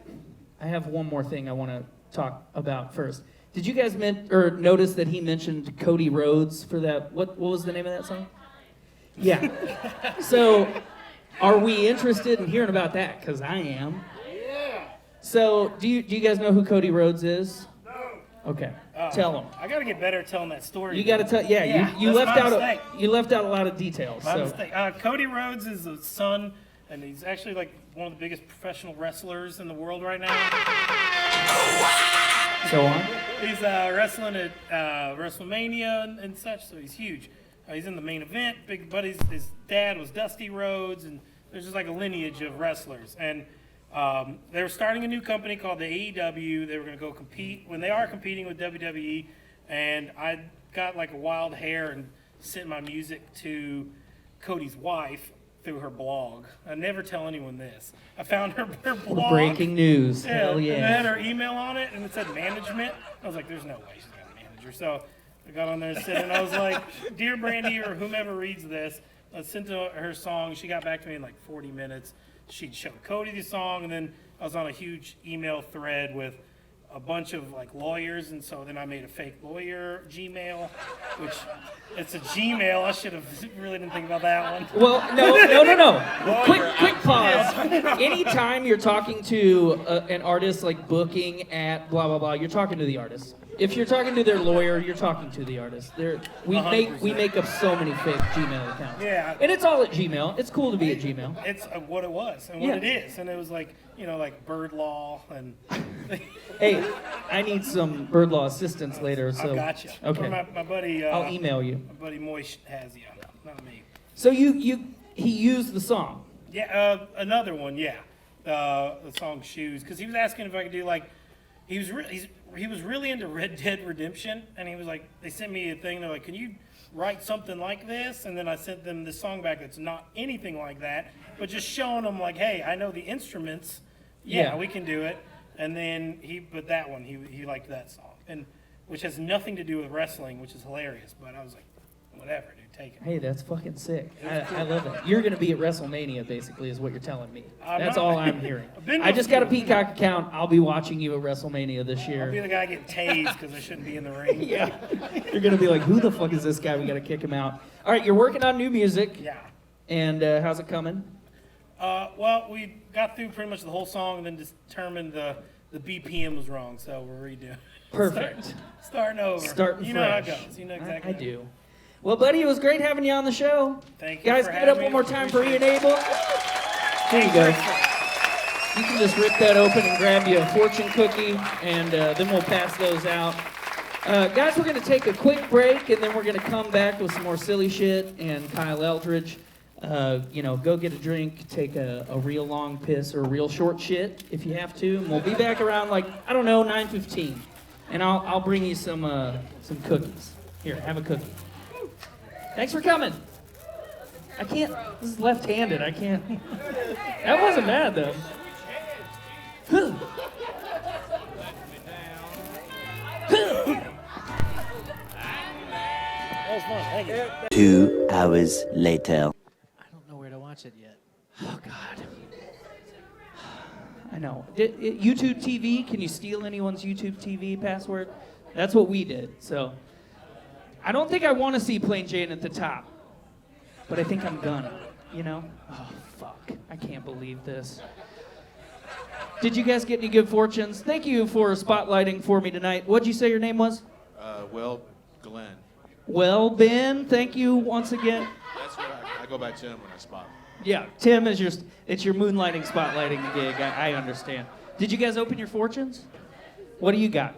have one more thing I want to talk about first. Did you guys notice that he mentioned Cody Rhodes for that? What was the name of that song? Yeah. So, are we interested in hearing about that? Because I am. Yeah. So, do you guys know who Cody Rhodes is? No. Okay. Tell him. I gotta get better at telling that story. You gotta tell. Yeah. You left out. You left out a lot of details. My mistake. Cody Rhodes is the son, and he's actually like one of the biggest professional wrestlers in the world right now. Go on. He's wrestling at WrestleMania and such, so he's huge. He's in the main event. Big buddies. His dad was Dusty Rhodes, and there's just like a lineage of wrestlers. And they were starting a new company called the AEW. They were going to go compete when they are competing with WWE. And I got like a wild hair and sent my music to Cody's wife through her blog. I never tell anyone this. I found her blog. Breaking news. Yeah, Hell yeah. And it had her email on it, and it said management. I was like, there's no way she's got a manager. So I got on there and said, and I was like, Dear Brandy, or whomever reads this, I sent her song. She got back to me in like 40 minutes. She'd showed Cody the song, and then I was on a huge email thread with a bunch of like lawyers, and so then I made a fake lawyer Gmail, which it's a Gmail. I should have really didn't think about that one. Well, no. Quick pause. Anytime you're talking to an artist like booking at blah blah blah, you're talking to the artist. If you're talking to their lawyer, you're talking to the artist. We make up so many fake Gmail accounts. Yeah. And it's all at Gmail. It's cool to be at Gmail. It's what it was and what it is, and it was like like bird law and. Hey, I need some bird law assistance later. So I got you. Okay. My buddy. I'll email you. My buddy Moish has you, not me. So he used the song. Yeah, another one. Yeah, the song "Shoes" because he was asking if I could do like he was really into Red Dead Redemption, and he was like, they sent me a thing. They're like, can you write something like this? And then I sent them this song back that's not anything like that, but just showing them like, hey, I know the instruments. Yeah, we can do it. And then he liked that song, and which has nothing to do with wrestling, which is hilarious. But I was like, whatever, dude, take it. Hey, that's fucking sick. I love it. You're going to be at WrestleMania, basically, is what you're telling me. That's all I'm hearing. I just got a Peacock account. I'll be watching you at WrestleMania this year. I'll be the guy getting tased because I shouldn't be in the ring. Yeah. You're going to be like, who the fuck is this guy? We got to kick him out. All right, you're working on new music. Yeah. And how's it coming? Well, we got through pretty much the whole song and then determined the BPM was wrong, so we're redoing. Perfect. Starting over. Starting You know how it fresh. goes. You know exactly. I do. Well, buddy, it was great having you on the show. Thank you. Guys, for give it up having one me. more time for Ian Abel. Here you go. You can just rip that open and grab you a fortune cookie, and then we'll pass those out. Guys, we're going to take a quick break, and then we're going to come back with some more silly shit and Kyle Eldridge. Go get a drink, take a real long piss or a real short shit if you have to. And we'll be back around 9:15. And I'll bring you some cookies. Here, have a cookie. Thanks for coming. I can't, this is left-handed, I can't. That wasn't bad though. That was fun. Thank you. 2 hours later. I don't know where to watch it yet. Oh, God. I know. YouTube TV, can you steal anyone's YouTube TV password? That's what we did, so. I don't think I want to see Plain Jane at the top, but I think I'm gonna, Oh, fuck. I can't believe this. Did you guys get any good fortunes? Thank you for spotlighting for me tonight. What'd you say your name was? Glenn. Well, Ben, thank you once again. That's what I go by Tim when I spot. Yeah, Tim is it's your moonlighting spotlighting gig. I understand. Did you guys open your fortunes? What do you got?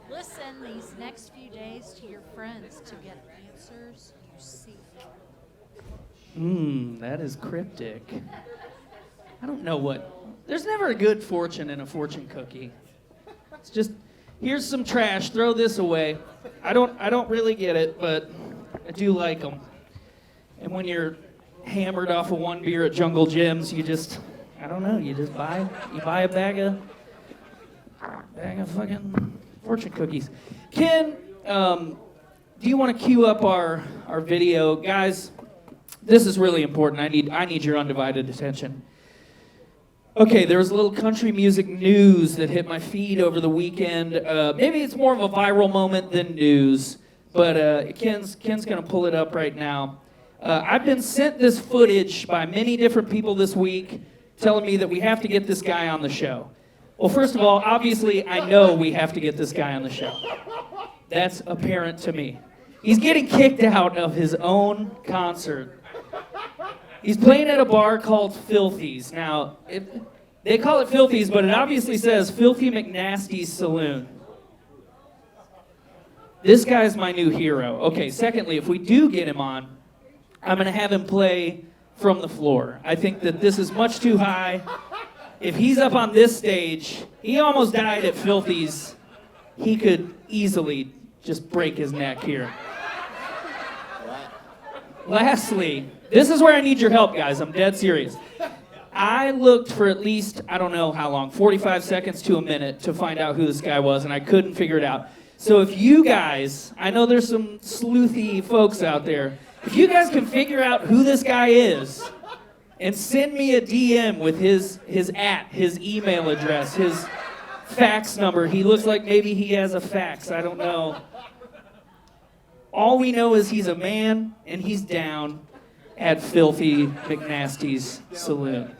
Listen these next few days to your friends to get answers you seek. That is cryptic. I don't know there's never a good fortune in a fortune cookie. It's just, here's some trash, throw this away. I don't really get it, but I do like them. And when you're hammered off of one beer at Jungle Jim's, you just buy a bag of fucking fortune cookies. Ken, do you want to cue up our video? Guys, this is really important. I need your undivided attention. Okay, there was a little country music news that hit my feed over the weekend. Maybe it's more of a viral moment than news, but Ken's going to pull it up right now. I've been sent this footage by many different people this week telling me that we have to get this guy on the show. Well, first of all, obviously, I know we have to get this guy on the show. That's apparent to me. He's getting kicked out of his own concert. He's playing at a bar called Filthy's. Now, they call it Filthy's, but it obviously says Filthy McNasty's Saloon. This guy's my new hero. Okay, secondly, if we do get him on, I'm going to have him play from the floor. I think that this is much too high. If he's up on this stage, he almost died at Filthy's. He could easily just break his neck here. Lastly, this is where I need your help, guys. I'm dead serious. I looked for at least, I don't know how long, 45 seconds to a minute to find out who this guy was, and I couldn't figure it out. So if you guys, I know there's some sleuthy folks out there, if you guys can figure out who this guy is and send me a DM with his email address, his fax number. He looks like maybe he has a fax. I don't know. All we know is he's a man, and he's down at Filthy McNasty's Saloon.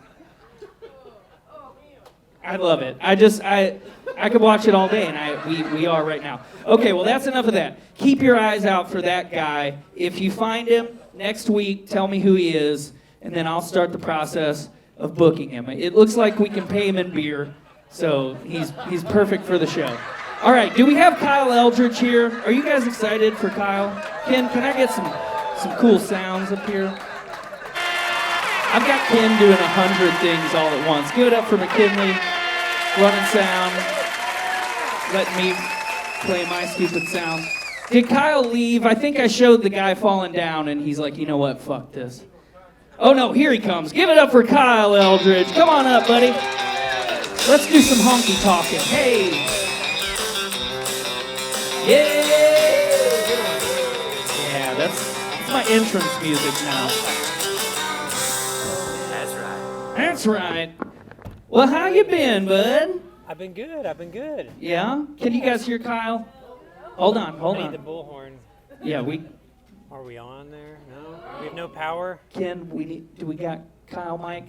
I love it. I could watch it all day, and we are right now. Okay, well, that's enough of that. Keep your eyes out for that guy. If you find him next week, tell me who he is, and then I'll start the process of booking him. It looks like we can pay him in beer, so he's perfect for the show. All right, do we have Kyle Eldridge here? Are you guys excited for Kyle? Can I get some cool sounds up here? I've got Ken doing 100 things all at once. Give it up for McKinley, running sound, letting me play my stupid sounds. Did Kyle leave? I think I showed the guy falling down, and he's like, you know what, fuck this. Oh no, here he comes. Give it up for Kyle Eldridge. Come on up, buddy. Let's do some honky talking. Hey. Yeah, that's my entrance music now. That's right. Well, how you been, bud? I've been good. Yeah? Can you guys hear Kyle? Hold on. I need the bullhorn. Yeah, Are we on there? No? We have no power? Ken, do we got Kyle mic?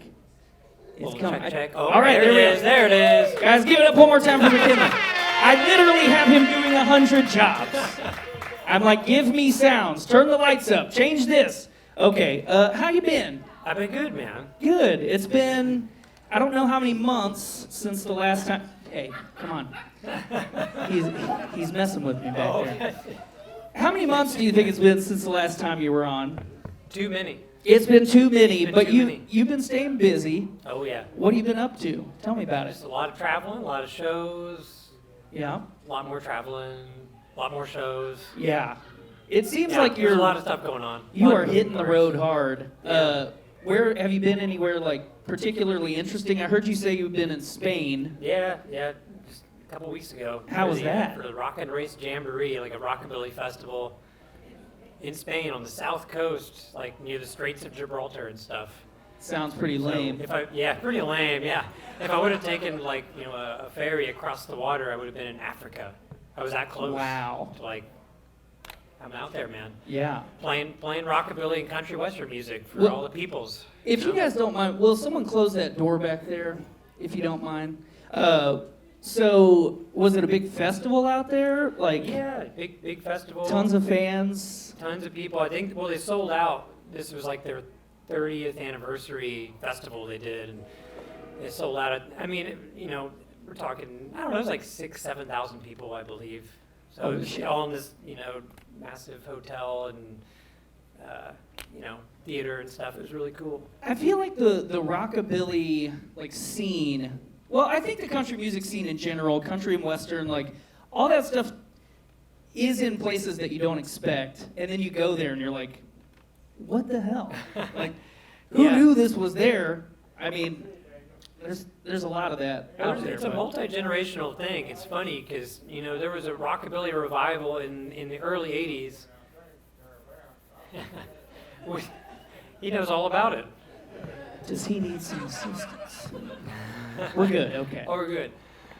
It's coming. Check. Oh, all right, there it is. Guys, give it up one more time for McKinley. I literally have him doing 100 jobs. I'm like, give me sounds, turn the lights up, change this. Okay, how you been? I've been good, man. Good. It's been, I don't know how many months since the last time. Hey, come on. He's messing with me back there. How many months do you think it's been since the last time you were on? Too many. It's been too many, but you've been staying busy. Oh, yeah. What have you been up to? Tell me about it. Just a lot of traveling, a lot of shows. Yeah. A lot more traveling, a lot more shows. Yeah. It seems like there's a lot of stuff going on. You are hitting the road hard. Where have you been anywhere like particularly interesting? I heard you say you've been in Spain. Yeah, just a couple weeks ago. How was that? For the Rock and Race Jamboree, like a rockabilly festival in Spain on the south coast, like near the Straits of Gibraltar and stuff. Sounds pretty lame. Pretty lame, yeah. If I would have taken a ferry across the water, I would have been in Africa. I was that close. Wow. To, I'm out there, man. Yeah. Playing rockabilly and country western music for all the peoples. If you guys don't mind, will someone close that door back there, if you don't mind? So, was it a big festival out there? Yeah, big festival. Tons of fans. Tons of people. I think. Well, they sold out. This was like their 30th anniversary festival they did, and they sold out. We're talking. I don't know. It was like 6,000-7,000 people, I believe. So it was all in this, massive hotel and theater and stuff. It was really cool. I feel like the rockabilly scene. Well, I think the country music scene in general, country and western, all that stuff is in places that you don't expect, and then you go there and you're like, what the hell? Who knew this was there? I mean, there's a lot of that out there. It's a multi-generational thing. It's funny because there was a rockabilly revival in the early '80s. He knows all about it. Does he need some assistance? We're good. Okay. Oh, we're good.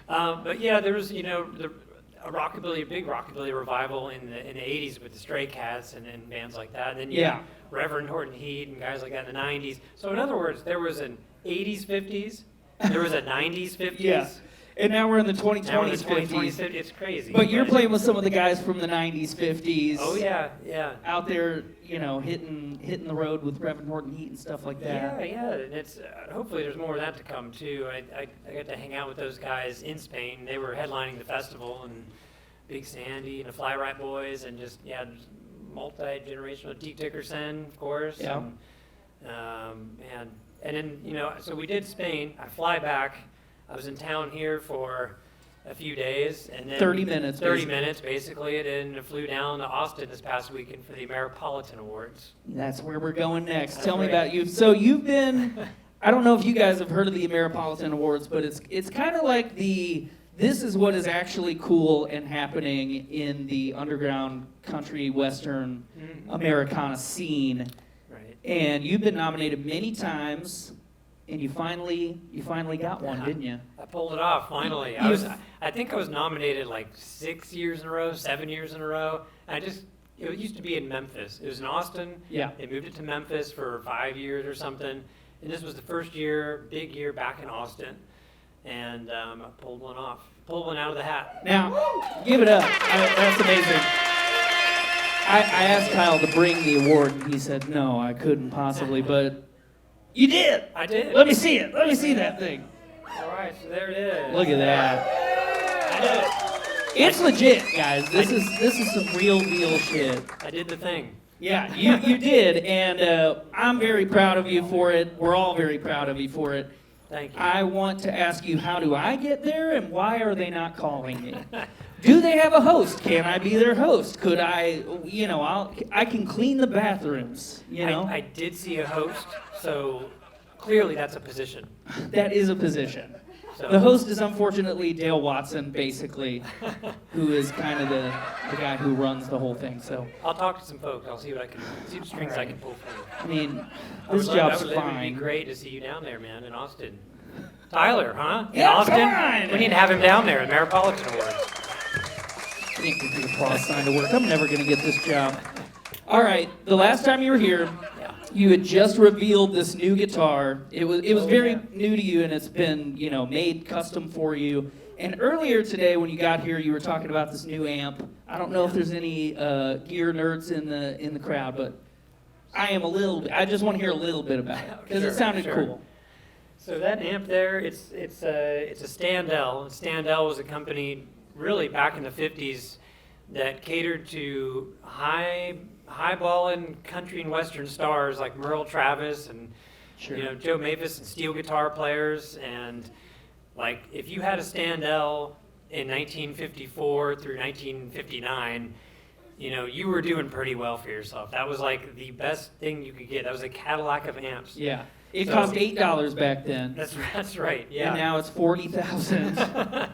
But yeah, there was, a big rockabilly revival in the '80s with the Stray Cats and bands like that. And then Yeah. Reverend Horton Heat and guys like that in the '90s. So in other words, there was an '80s '50s, there was a '90s '50s. Yeah. And now we're in the Now we're in 2020s, the 2020s 50s. It's crazy. But you're playing with some of the guys from the 90s, 50s. Oh yeah. Out there, hitting the road with Reverend Horton Heat and stuff like that. Yeah, and it's hopefully there's more of that to come too. I got to hang out with those guys in Spain. They were headlining the festival, and Big Sandy and the Fly Right Boys, and just multi-generational. Deke Dickerson, of course. Yeah. And then so we did Spain. I fly back. I was in town here for a few days, and then 30 minutes. 30 minutes basically, and then I flew down to Austin this past weekend for the Ameripolitan Awards. That's where we're going next. That's Tell me right. about you. So you've been, I don't know if you guys have heard of the Ameripolitan Awards, but it's kind of like this is what is actually cool and happening in the underground country western Americana scene. Right. And you've been nominated many times, and you finally got one, didn't you? I pulled it off finally. I think I was nominated like 6 years in a row, 7 years in a row. It used to be in Memphis. It was in Austin. Yeah. They moved it to Memphis for 5 years or something. And this was the first big year back in Austin. And I pulled one off. Pulled one out of the hat. Now, give it up. That's amazing. I asked Kyle to bring the award, and he said, no, I couldn't possibly, but you did. I did. Let me see it. Let me see that thing. All right, so there it is. Look at that. I did it. It's legit, guys. This is some real deal shit. I did the thing. Yeah, you did, and I'm very proud of you for it. We're all very proud of you for it. Thank you. I want to ask you, how do I get there, and why are they not calling me? Do they have a host? Can I be their host? Could I, I can clean the bathrooms, I did see a host, so clearly that's a position. That is a position. So. The host is unfortunately Dale Watson, basically, who is kind of the guy who runs the whole thing. So I'll talk to some folks. I'll see what strings I can pull for you. I mean, this job's It would be fine. great to see you down there, man, in Austin. Tyler, huh? In Yeah, Austin? come on. We need to have him down there at Ameripolitan Awards. I can't get the applause sign to work. I'm never going to get this job. All right, the last time you were here, you had just revealed this new guitar. It was very new to you, and it's been made custom for you. And earlier today, when you got here, you were talking about this new amp. I don't know if there's any gear nerds in the crowd, but I am a little bit. I just want to hear a little bit about it because it sounded cool. So that amp there, it's a Standell. And Standell was a company really back in the 50s that catered to high-balling country and western stars like Merle Travis and Joe Mavis and steel guitar players. And like if you had a Standell in 1954 through 1959, you were doing pretty well for yourself. That was like the best thing you could get. That was a Cadillac of amps. Yeah. It cost $8 back then. That's right. Yeah. And now it's $40,000.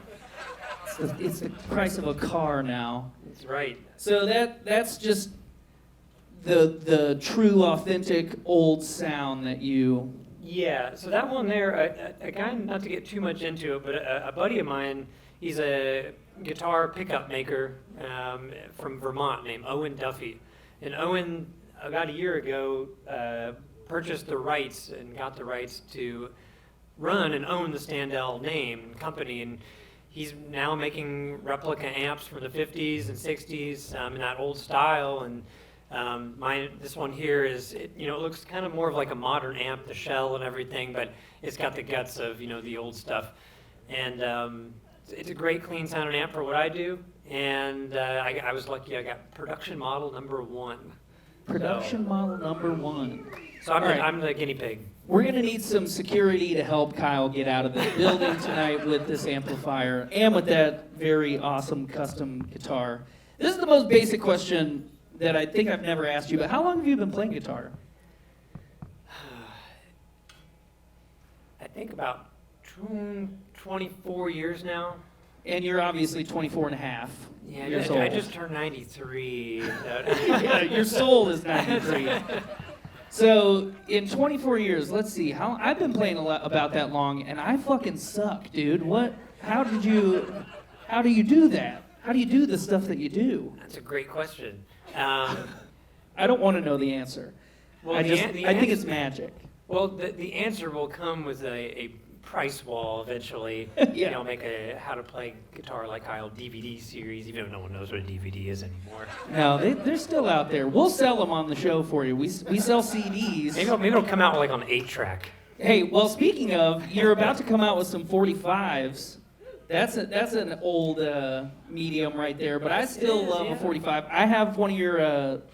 It's the price of a car now. That's right. So that's just the true, authentic, old sound that you. Yeah. So that one there, a guy, not to get too much into it, but a buddy of mine, he's a guitar pickup maker from Vermont named Owen Duffy, and Owen about a year ago purchased the rights and got the rights to run and own the Standell name and company, and he's now making replica amps from the 50s and 60s in that old style. And this one here is, it looks kind of more of like a modern amp, the shell and everything, but it's got the guts of, the old stuff. And it's a great clean sounding amp for what I do. And I was lucky, I got production model number 1. Production model number 1. So I'm the guinea pig. We're going to need some security to help Kyle get out of the building tonight with this amplifier and with that very awesome custom guitar. This is the most basic question that I think I've never asked you, but how long have you been playing guitar? I think about 24 years now. And you're obviously 24 and a half years old. I just turned 93. Yeah, your soul is 93. So in 24 years, let's see, how I've been playing about that long, and I fucking suck, dude. How do you do that? How do you do the stuff that you do? That's a great question. I don't want to know the answer. Well, I think it's magic. Well, the answer will come with a price wall eventually. Yeah. I'll make a how to play guitar like Kyle DVD series, even though no one knows what a DVD is anymore. No, they're still out there. We'll sell them on the show for you. We sell CDs. Maybe it'll come out like on 8-track. Hey, well, speaking of, you're about to come out with some 45s. That's an old medium right there, but I still love a 45. I have one of your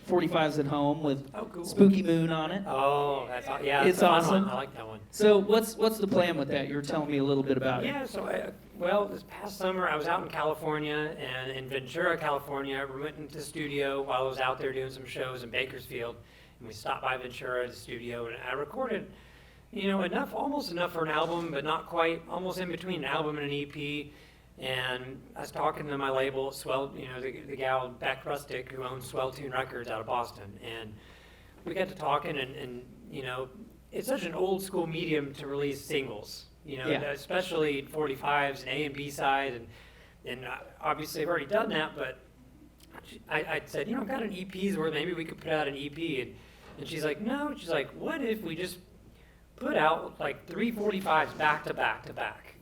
45s at home with cool. Spooky Moon on it. Oh, yeah, It's a fun awesome. one. I like that one. So what's the plan with that? You were telling me a little bit about it. Yeah, so this past summer I was out in California, and in Ventura, California, we went into the studio while I was out there doing some shows in Bakersfield, and we stopped by Ventura, the studio, and I recorded, almost enough for an album, but not quite, almost in between an album and an EP. And I was talking to my label, the gal Beck Rustick, who owns Swell Tune Records out of Boston, and we got to talking, and it's such an old school medium to release singles, especially 45s and A and B side, and obviously I've already done that, but I said, I've got an EP's worth, maybe we could put out an EP, and she's like, no, she's like, what if we just put out like 3 45s back to back to back?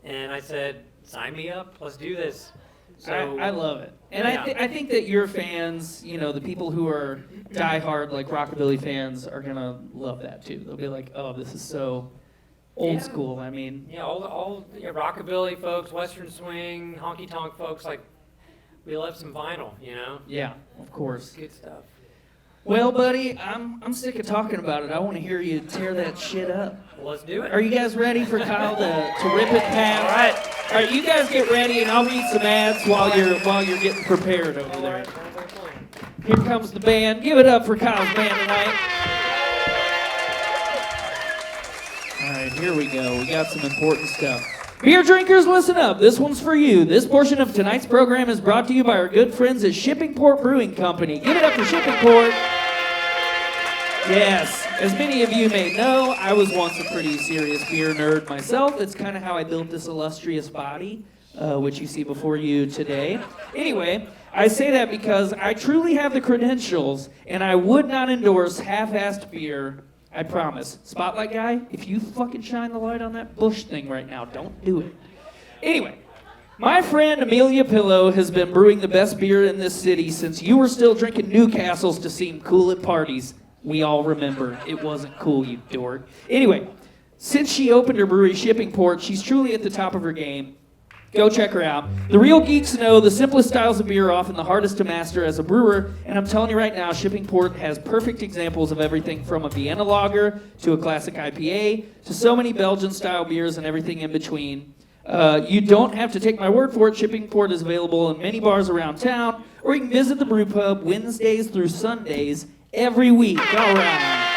And I said, sign me up, let's do this. So I love it. And yeah. I think that your fans, the people who are diehard, like rockabilly fans, are going to love that too. They'll be like, oh, this is so old school. I mean. Yeah, all rockabilly folks, Western swing, honky tonk folks, like, we love some vinyl, Yeah, of course. Good stuff. Well, buddy, I'm sick of talking about it. I want to hear you tear that shit up. Well, let's do it. Are you guys ready for Kyle to rip it past? All right, you guys get ready, and I'll read some ads while you're getting prepared over there. Here comes the band. Give it up for Kyle's band tonight. All right, here we go. We got some important stuff. Beer drinkers, listen up. This one's for you. This portion of tonight's program is brought to you by our good friends at Shippingport Brewing Company. Give it up for Shippingport. Yes, as many of you may know, I was once a pretty serious beer nerd myself. It's kind of how I built this illustrious body, which you see before you today. Anyway, I say that because I truly have the credentials, and I would not endorse half-assed beer. I promise. Spotlight guy, if you fucking shine the light on that bush thing right now, don't do it. Anyway, my friend Amelia Pillow has been brewing the best beer in this city since you were still drinking Newcastles to seem cool at parties. We all remember. It wasn't cool, you dork. Anyway, since she opened her brewery, Shippingport, she's truly at the top of her game. Go check her out. The real geeks know the simplest styles of beer are often the hardest to master as a brewer, and I'm telling you right now, Shippingport has perfect examples of everything from a Vienna lager to a classic IPA to so many Belgian-style beers and everything in between. You don't have to take my word for it. Shippingport is available in many bars around town, or you can visit the brew pub Wednesdays through Sundays every week. All right.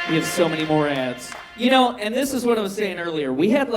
We have so many more ads. And this is what I was saying earlier. We had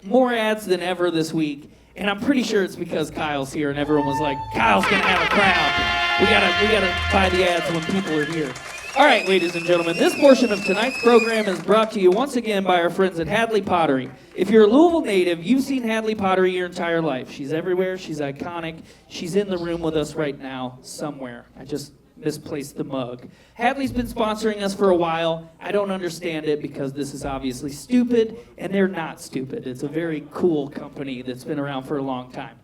more ads than ever this week, and I'm pretty sure it's because Kyle's here, and everyone was like, Kyle's gonna have a crowd. We gotta buy the ads when people are here. All right, ladies and gentlemen, this portion of tonight's program is brought to you once again by our friends at Hadley Pottery. If you're a Louisville native, you've seen Hadley Pottery your entire life. She's everywhere. She's iconic. She's in the room with us right now somewhere. I just misplaced the mug. Hadley's been sponsoring us for a while. I don't understand it because this is obviously stupid, and they're not stupid. It's a very cool company that's been around for a long time.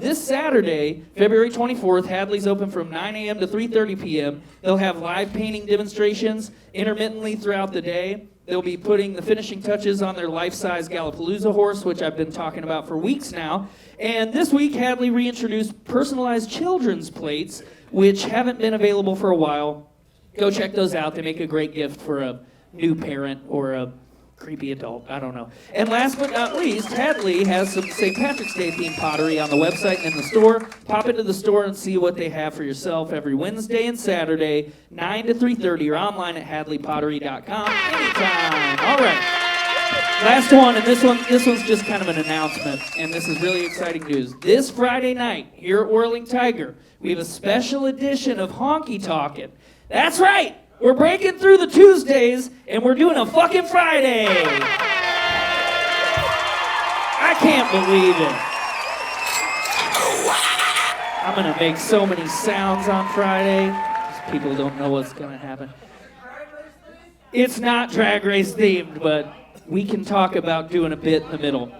This Saturday, February 24th, Hadley's open from 9 a.m. to 3:30 p.m. They'll have live painting demonstrations intermittently throughout the day. They'll be putting the finishing touches on their life-size Gallapalooza horse, which I've been talking about for weeks now. And this week, Hadley reintroduced personalized children's plates, which haven't been available for a while. Go check those out. They make a great gift for a new parent or a creepy adult. I don't know. And last but not least, Hadley has some St. Patrick's Day themed pottery on the website and in the store. Pop into the store and see what they have for yourself every Wednesday and Saturday, 9 to 3:30, or online at hadleypottery.com anytime. All right. Last one, and this one's just kind of an announcement, and this is really exciting news. This Friday night, here at Whirling Tiger, we have a special edition of Honky Talkin. That's right! We're breaking through the Tuesdays, and we're doing a fucking Friday. I can't believe it. I'm going to make so many sounds on Friday. People don't know what's going to happen. It's not drag race themed, but we can talk about doing a bit in the middle.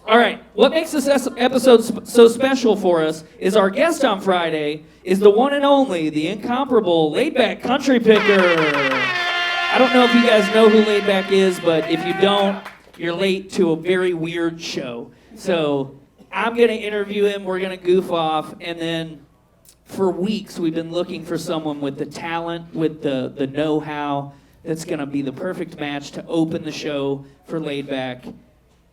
All right, what makes this episode so special for us is our guest on Friday is the one and only, the incomparable Laidback Country Picker. I don't know if you guys know who Laidback is, but if you don't, you're late to a very weird show. So I'm going to interview him, we're going to goof off, and then for weeks we've been looking for someone with the talent, with the know-how, that's going to be the perfect match to open the show for Laidback.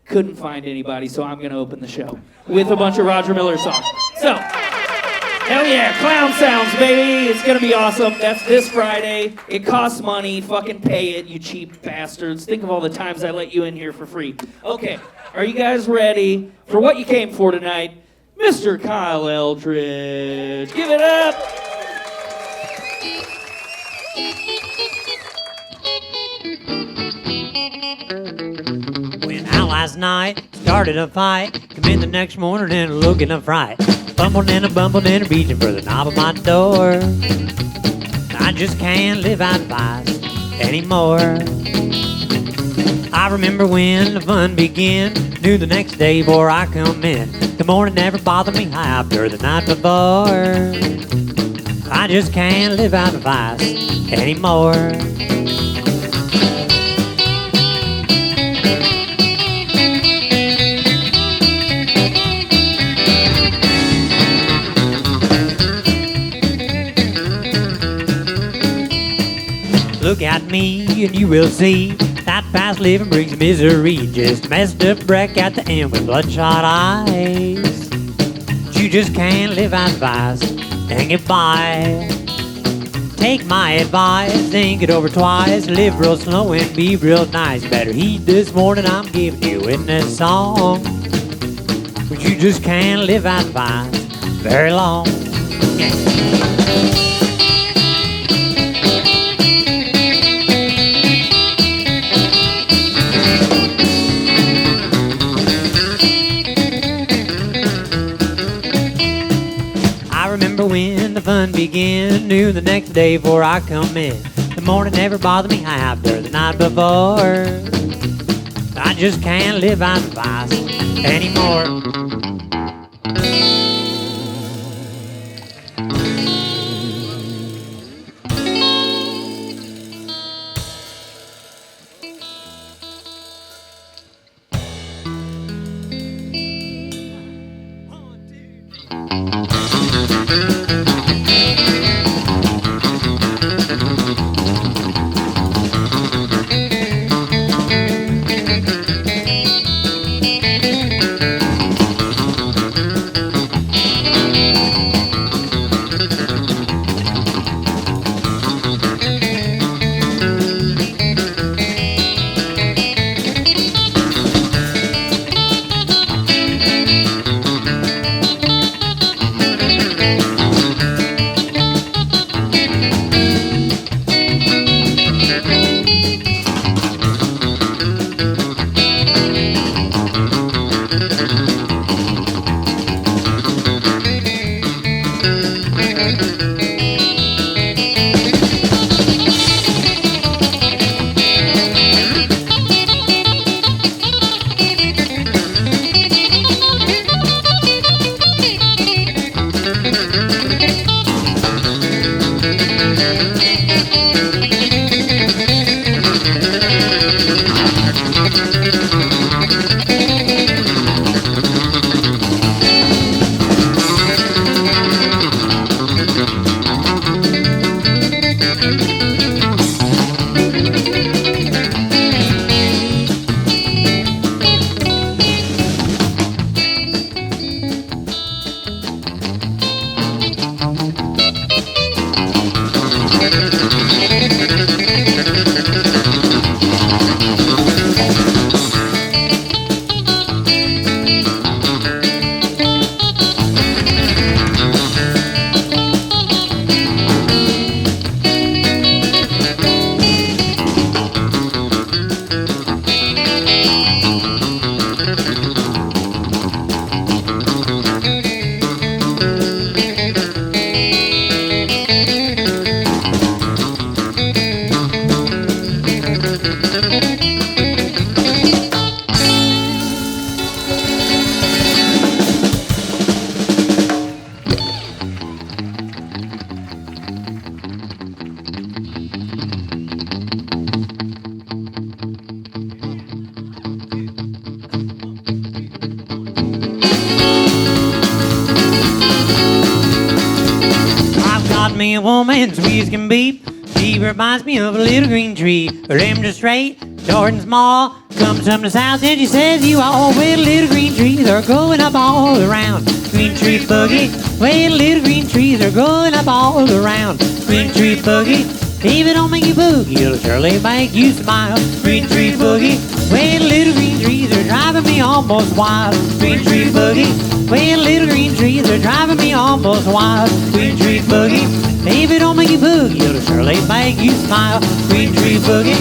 Couldn't find anybody, so I'm going to open the show with a bunch of Roger Miller songs. So, hell yeah, clown sounds, baby. It's going to be awesome. That's this Friday. It costs money. Fucking pay it, you cheap bastards. Think of all the times I let you in here for free. Okay, are you guys ready for what you came for tonight? Mr. Kyle Eldridge. Give it up. Last night, started a fight, come in the next morning and looking a fright. Bumbled and reaching for the knob of my door. I just can't live out vice anymore. I remember when the fun began, knew the next day before I come in. The morning never bothered me after the night before. I just can't live out vice anymore. Look at me and you will see that fast living brings misery. Just a messed up wreck at the end with bloodshot eyes. But you just can't live out vice and get by. Take my advice, think it over twice. Live real slow and be real nice. Better heed this warning I'm giving you in this song. But you just can't live out vice very long. Yeah. When the fun began, knew the next day before I come in. The morning never bothered me after the night before. I just can't live out the vice anymore. me a woman, sweet as can be. She reminds me of a little green tree. Her limbs are straight, short and small. Comes from the south and she says you all. Well, little green trees are growing up all around. Green tree boogie. Well, little green trees are growing up all around. Green tree boogie. If it don't make you boogie, it'll surely make you smile. Green tree boogie. Well, little green trees are driving me almost wild. Green tree boogie. Well, little green trees are driving me almost wild. Green tree boogie. If it don't make you boogie, it'll surely make you smile. Green tree boogie.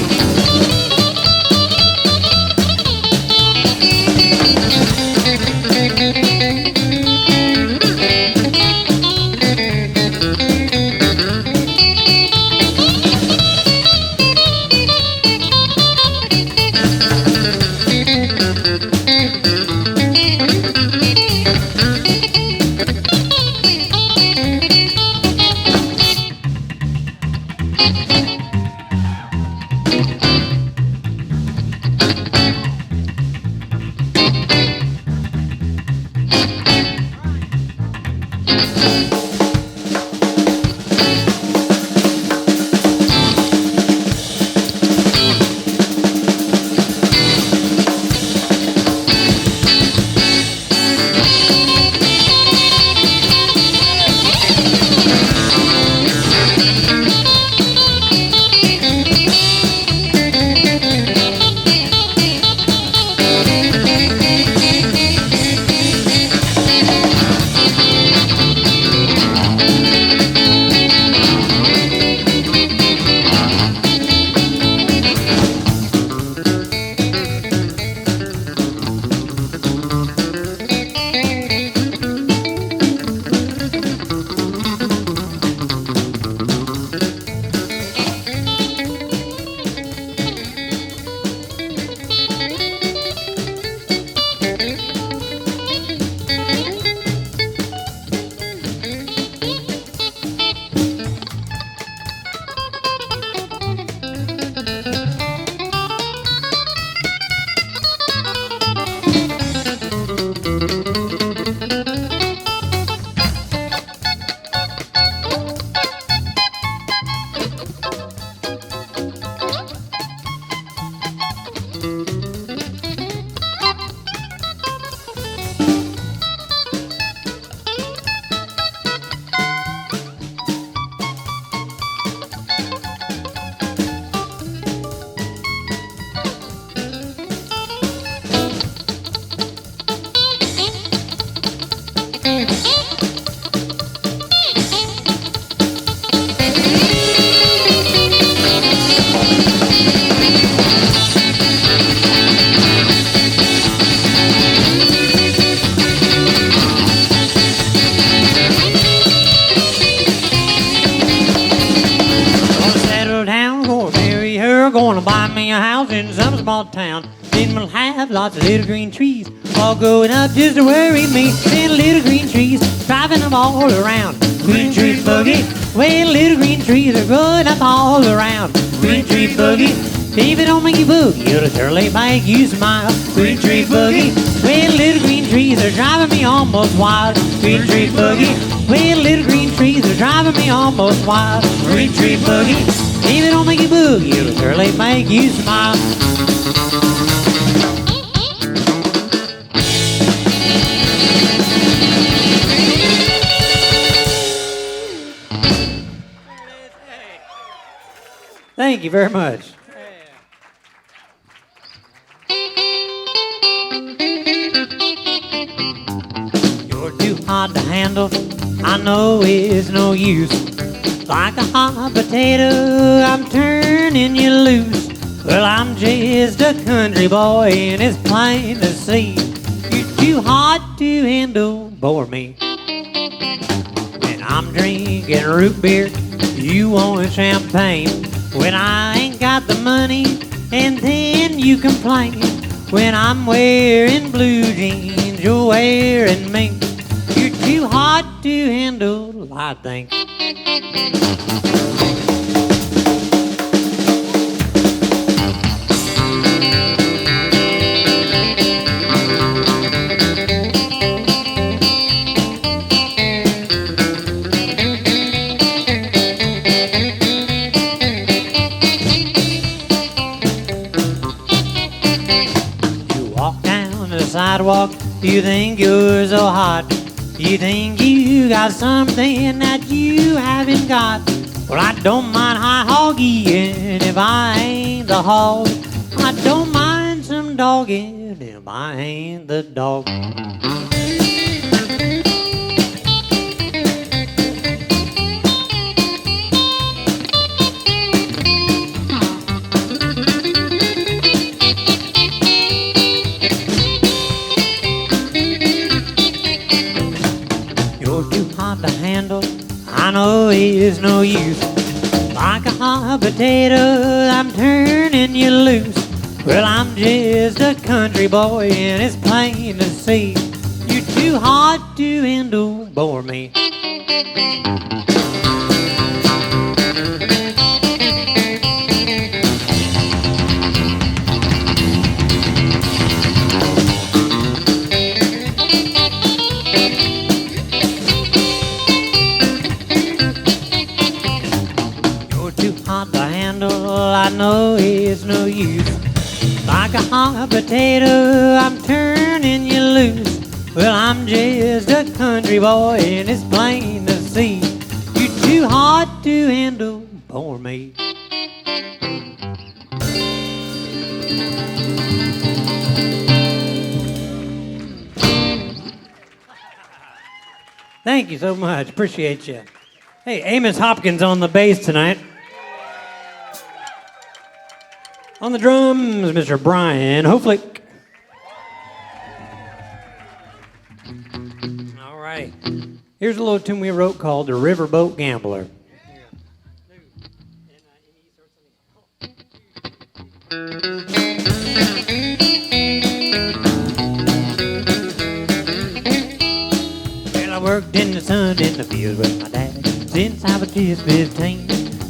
Gonna buy me a house in some small town. Then we'll have lots of little green trees all growing up just to worry me. Then little green trees driving them all around. Green tree boogie. Well, little green trees are growing up all around. Green tree boogie. If it don't make you boogie, it'll surely make you smile. Green tree boogie. Well, little green trees are driving me almost wild. Green tree boogie. Well, little green trees are driving me almost wild. Green tree boogie. If it don't make you boogie, it'll surely make you smile. Thank you very much. You're too hard to handle, I know it's no use. Like a hot potato, I'm turning you loose. Well, I'm just a country boy, and it's plain to see. You're too hot to handle, bore me. When I'm drinking root beer, you want champagne. When I ain't got the money, and then you complain. When I'm wearing blue jeans, you're wearing mink. You're too hot to handle, I think. sidewalk. You think you're so hot. You think you got something that you haven't got. Well, I don't mind high hogging if I ain't the hog. I don't mind some dogging if I ain't the dog. You're too hot to handle, I know it's no use. Like a hot potato, I'm turning you loose. Well, I'm just a country boy, and it's plain to see. You're too hot to handle, bore me. I know it's no use. Like a hot potato, I'm turning you loose. Well, I'm just a country boy, and it's plain to see. You're too hot to handle for me. Thank you so much. Appreciate you. Hey, Amos Hopkins on the bass tonight. On the drums, Mr. Brian Hoflick. All right. Here's a little tune we wrote called The Riverboat Gambler. Well, I worked in the sun in the fields with my dad since I was just 15.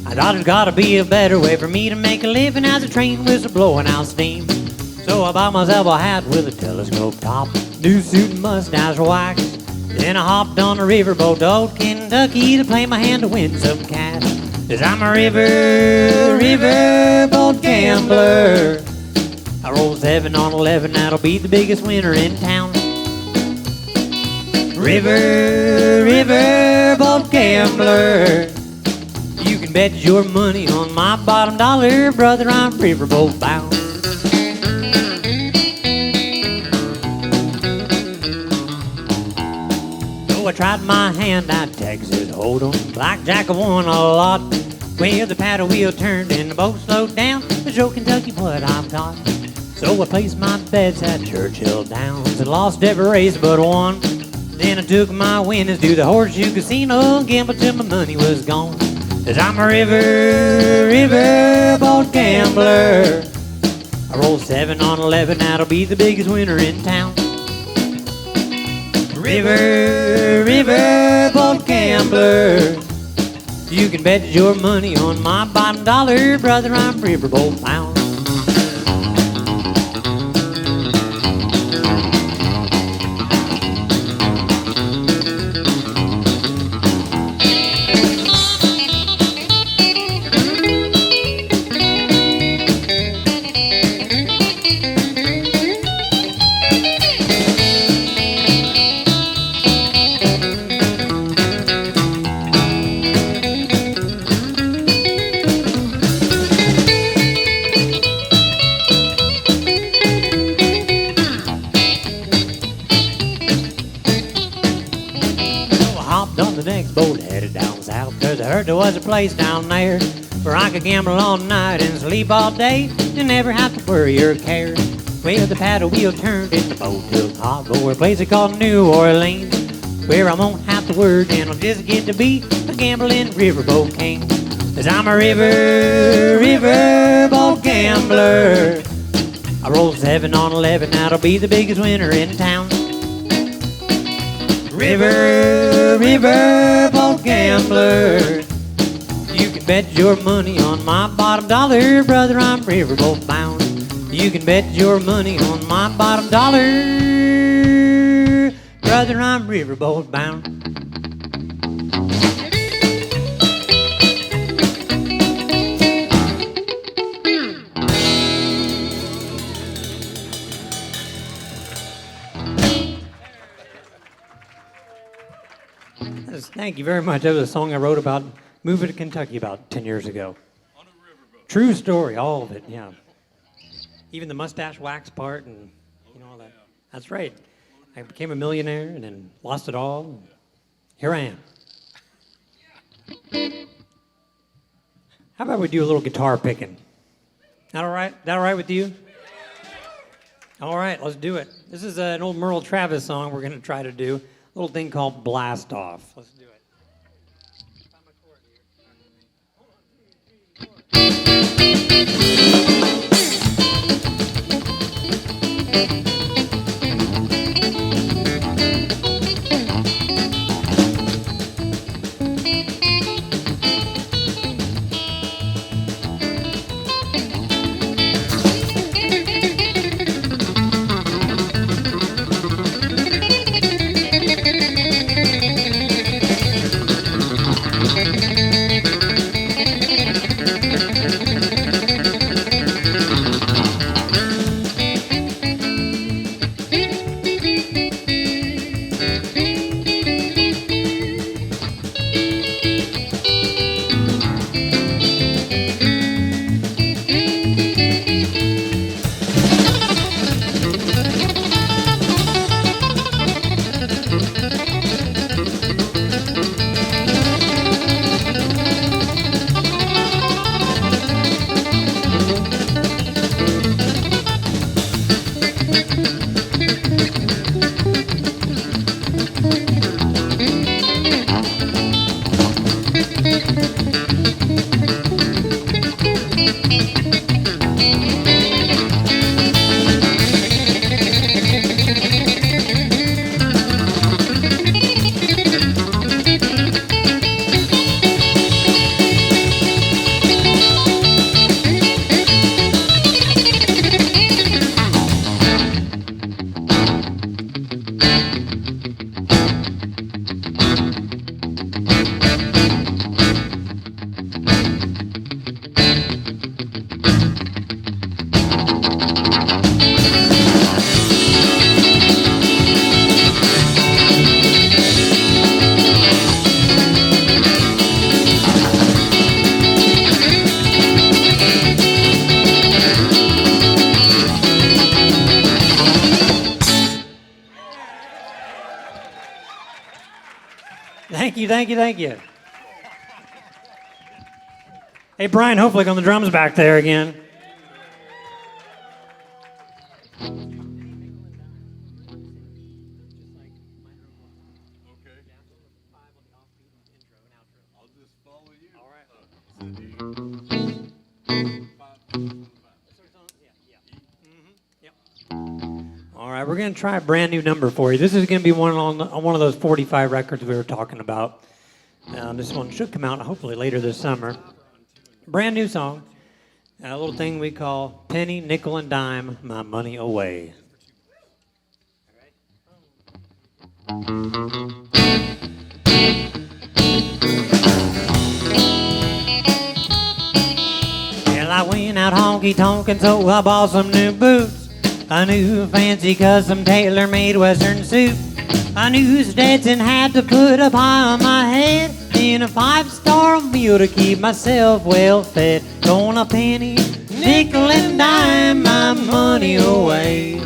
I thought there's gotta be a better way for me to make a living as a train whistle blowing out steam. So I bought myself a hat with a telescope top, new suit and mustache wax. Then I hopped on a riverboat to old Kentucky to play my hand to win some cash. 'Cause I'm a riverboat gambler. I roll 7 on 11, that'll be the biggest winner in town. Riverboat gambler. You can bet your money on my bottom dollar, brother, I'm riverboat bound. So I tried my hand at Texas Hold'em. Blackjack I won a lot. Well, the paddle wheel turned and the boat slowed down. To show Kentucky what I've got. So I placed my bets at Churchill Downs and lost every race but one. Then I took my winnings to the Horseshoe Casino and gambled till my money was gone. 'Cause I'm a riverboat gambler. I roll 7 on 11, that'll be the biggest winner in town. Riverboat gambler. You can bet your money on my bottom dollar, brother, I'm riverboat bound. There was a place down there where I could gamble all night and sleep all day and never have to worry or care. Well, the paddle wheel turned and the boat took off over a place called New Orleans, where I won't have to work and I'll just get to be a gambling riverboat king. 'Cause I'm a riverboat gambler. I roll 7 on 11, that'll be the biggest winner in town. Riverboat gambler. You can bet your money on my bottom dollar, brother, I'm riverboat bound. You can bet your money on my bottom dollar, brother, I'm riverboat bound. Thank you very much. That was a song I wrote about moving to Kentucky about 10 years ago. On a riverboat. True story, all of it, yeah. Even the mustache wax part and all that. That's right. I became a millionaire and then lost it all. And here I am. How about we do a little guitar picking? That all right? That all right with you? All right, let's do it. This is an old Merle Travis song we're going to try to do. A little thing called Blast Off. Let's do it. Thank you. Hey, Brian Hopeflick on the drums back there again. All right, we're going to try a brand new number for you. This is going to be one of those 45 records we were talking about. This one should come out hopefully later this summer. Brand new song. A little thing we call Penny, Nickel, and Dime, My Money Away. Well, I went out honky tonkin', so I bought some new boots. A new fancy custom tailor-made western suit. I knew Stetson had to put a pie on my head, in a 5-star meal to keep myself well fed. Gonna penny, nickel, and dime my money away.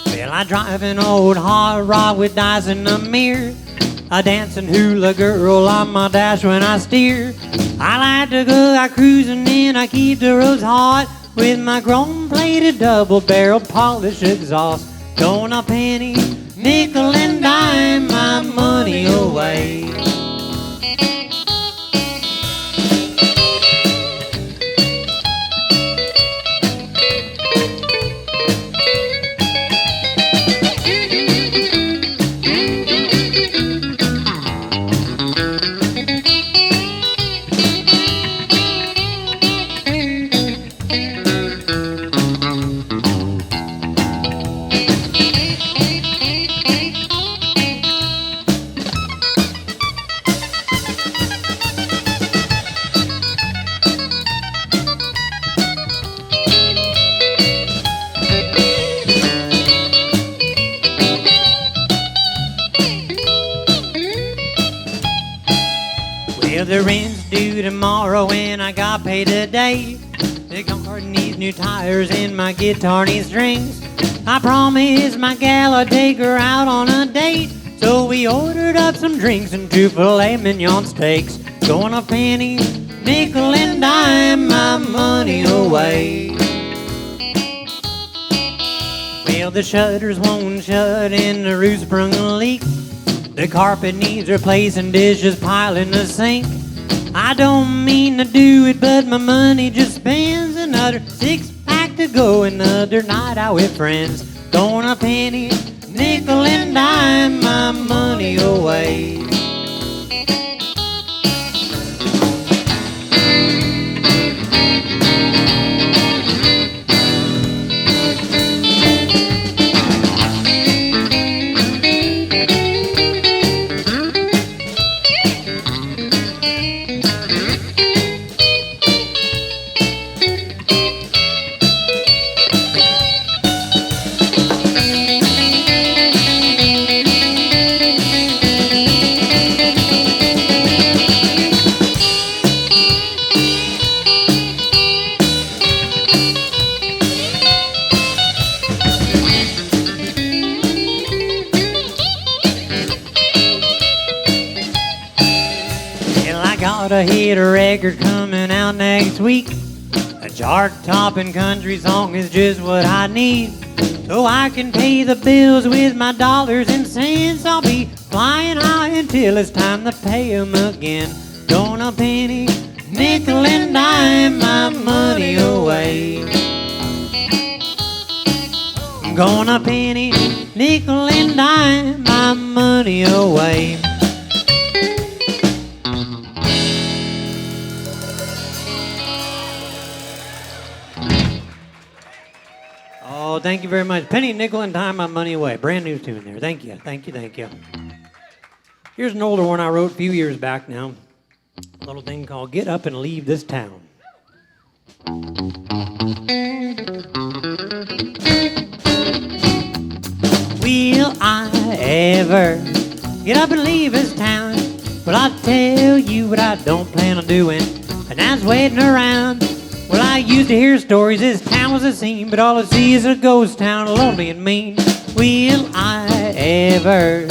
Well, I drive an old hot rod with dice in the mirror, a dancing hula girl on my dash when I steer. I like to go out cruising and I keep the roads hot with my chrome-plated double-barrel polished exhaust. Gonna penny, nickel, and dime my money away. Well, the rent's due tomorrow and I got paid today. The garden needs new tires and my guitar needs strings. I promised my gal I'd take her out on a date. So we ordered up some drinks and 2 filet mignon steaks. Going a penny, nickel and dime my money away. Well, the shutters won't shut and the roof sprung a leak. The carpet needs replacing, dishes pile in the sink. I don't mean to do it, but my money just spends. Another 6-pack to go, another night out with friends. Going a penny, nickel and dime my money away. A hit record coming out next week. A chart-topping country song is just what I need. So I can pay the bills with my dollars and cents. I'll be flying high until it's time to pay 'em again. Gonna penny, nickel and dime my money away. Gonna penny, nickel and dime my money away. Oh, thank you very much. Penny, nickel, and dime my money away. Brand new tune there. Thank you, thank you, thank you. Here's an older one I wrote a few years back now. A little thing called Get Up and Leave This Town. Will I ever get up and leave this town? Well, I'll tell you what I don't plan on doing, and that's waiting around. Well, I used to hear stories, this town was a scene, but all I see is a ghost town, lonely and mean. Will I ever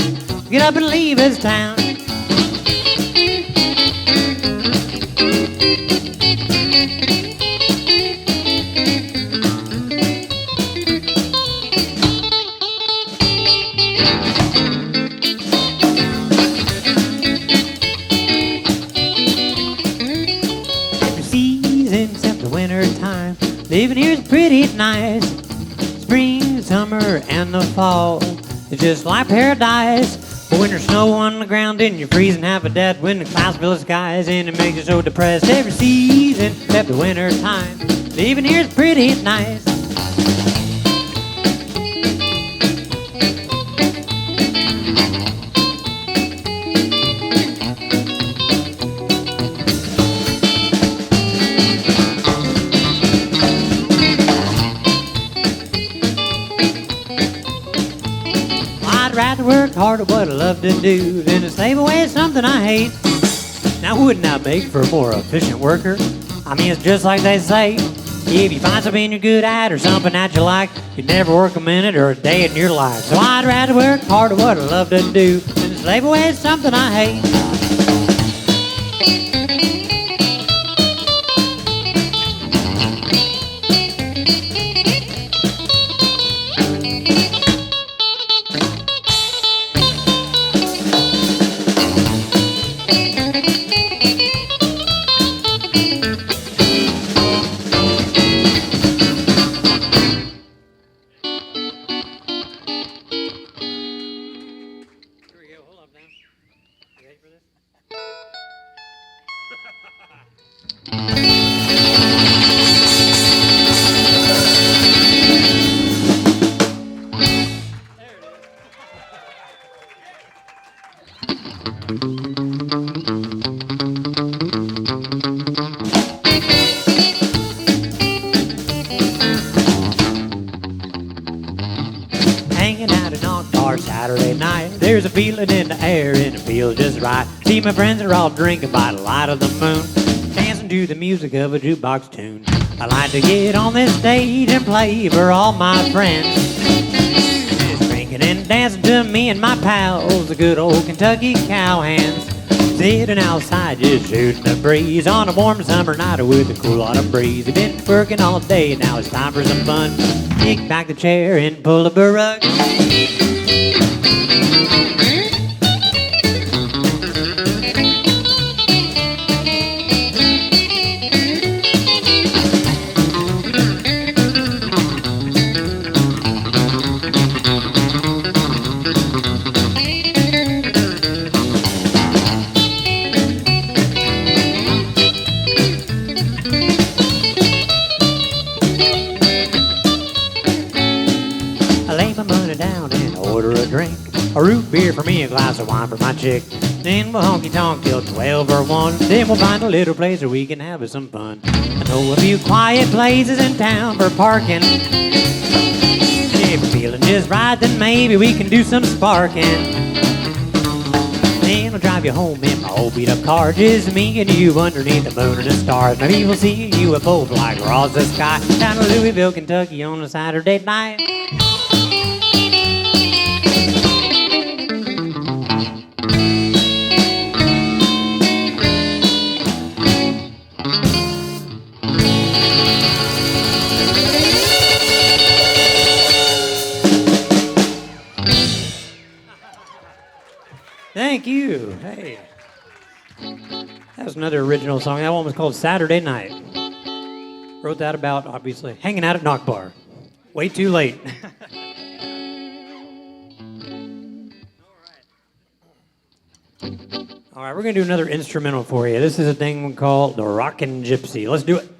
get up and leave this town? Living here's pretty nice. Spring, summer, and the fall, it's just like paradise. But when there's snow on the ground and you're freezing half to death, when the clouds fill the skies and it makes you so depressed. Every season except the winter time, living here's pretty nice. I'd rather work hard at what I love to do than to slave away at something I hate. Now wouldn't that make for a more efficient worker? I mean, it's just like they say, if you find something you're good at or something that you like, you'd never work a minute or a day in your life. So I'd rather work hard at what I love to do than to slave away at something I hate. Hanging out in our car Saturday night, there's a feeling in the air and it feels just right. see my friends are all drinking by the light of the moon, dancing to the music of a jukebox tune. I like to get on this stage and play for all my friends, just drinking and dancing to me and my pals, the good old Kentucky cowhands. Sitting outside just shooting the breeze on a warm summer night with a cool autumn breeze. We've been working all day, now it's time for some fun. Kick back the chair and pull up a rug. A root beer for me, a glass of wine for my chick. Then we'll honky tonk till 12 or 1. Then we'll find a little place where we can have some fun. I know a few quiet places in town for parking. And if we're feeling just right, then maybe we can do some sparking. Then I'll drive you home in my old beat up car, just me and you underneath the moon and the stars. Maybe we'll see a UFO fly across the sky down to Louisville, Kentucky on a Saturday night. Thank you. Hey. That was another original song. That one was called Saturday Night. Wrote that about, obviously, hanging out at Knock Bar. Way too late. All right, we're going to do another instrumental for you. This is a thing called the Rockin' Gypsy. Let's do it.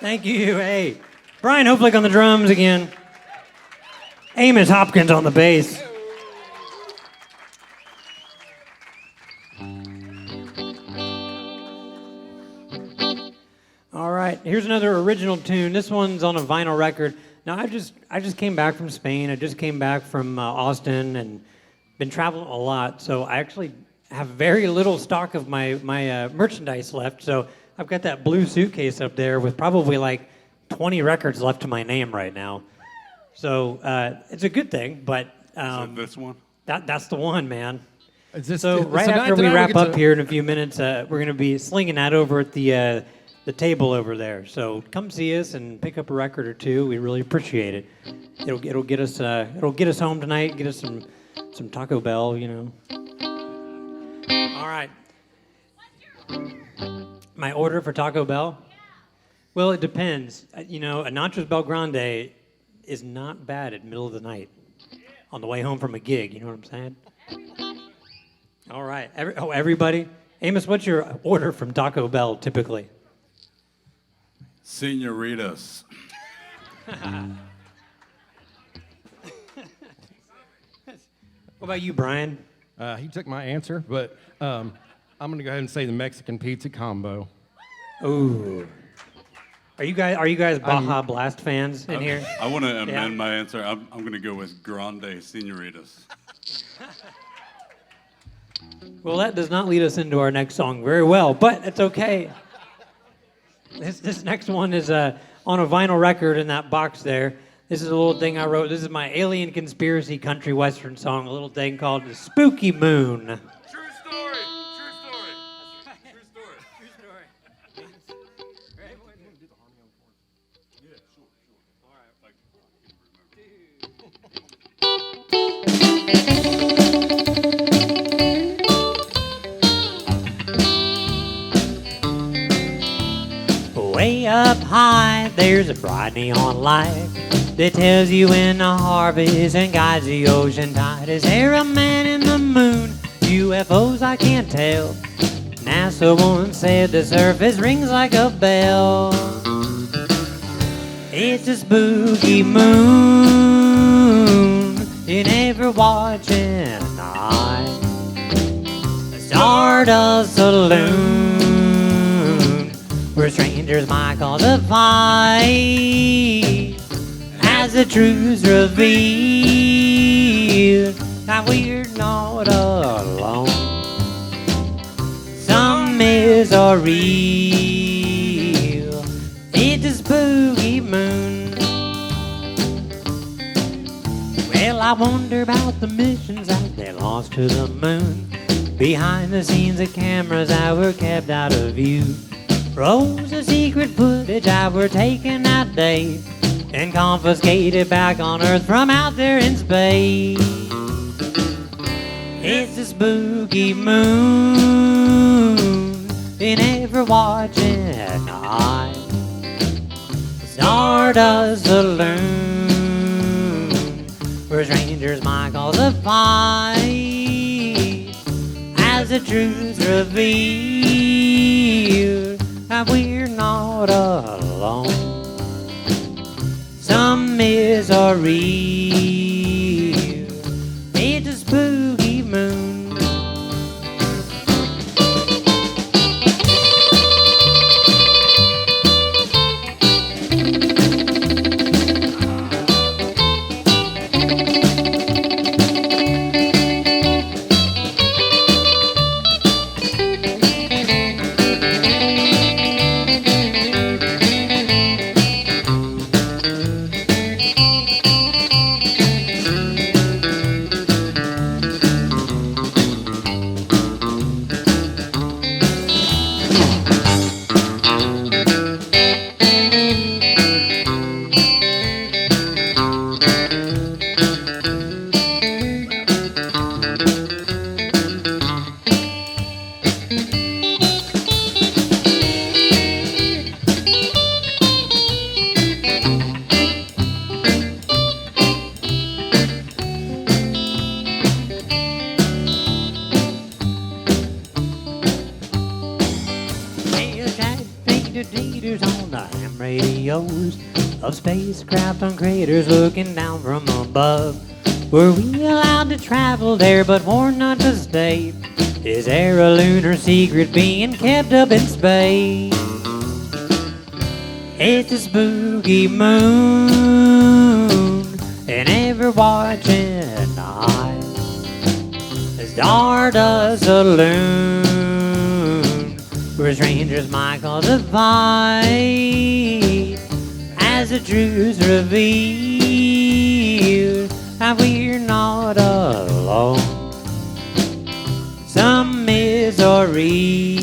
Thank you. Hey, Brian Hopelick on the drums again. Amos Hopkins on the bass. All right, here's another original tune. This one's on a vinyl record. No, I just came back from Spain. I just came back from Austin and been traveling a lot. So I actually have very little stock of my merchandise left. So I've got that blue suitcase up there with probably like 20 records left to my name right now. So it's a good thing, but this one? That's the one, man. So right after we wrap up here in a few minutes, we're going to be slinging that over at the table over there. So come see us and pick up a record or two. We really appreciate it. It'll get us home tonight. Get us some Taco Bell, you know. All right. My order for Taco Bell? Well, it depends. You know, a Nachos Bel Grande is not bad at middle of the night on the way home from a gig. You know what I'm saying? All right. Everybody. Amos, what's your order from Taco Bell typically? Senoritas. What about you, Brian? He took my answer, but I'm going to go ahead and say the Mexican pizza combo. Ooh. Are you guys Baja Blast fans in here? I want to amend my answer. I'm going to go with Grande Senoritas. Well, that does not lead us into our next song very well, but it's okay. This next one is on a vinyl record in that box there. This is a little thing I wrote. This is my Alien Conspiracy country western song, a little thing called The Spooky Moon. True story. True story. True story. True story. Yeah, sure. All right. Way up high, there's a bright neon light that tells you when the harvest and guides the ocean tide. Is there a man in the moon? UFOs, I can't tell. NASA once said the surface rings like a bell. It's a spooky moon, you never watch an eye. A stardust saloon, where strangers might cause a fight. As the truth's revealed, that we're not alone. Some myths are real. It's a spooky moon. Well, I wonder about the missions that they lost to the moon. Behind the scenes, the cameras that were kept out of view. Rolls of secret footage that were taken that day and confiscated back on Earth from out there in space. It's a spooky moon, you never watch an eye. Stardust saloon, where strangers might cause a fight. As the truth's revealed, that we're not alone. Some myths are real. It's a spooky moon. Of spacecraft on craters looking down from above. Were we allowed to travel there but warned not to stay? Is there a lunar secret being kept up in space? It's a spooky moon, and every watching night. The Stardust Saloon, where strangers might cause a fight, as the truth's revealed that we're not alone. Some misery,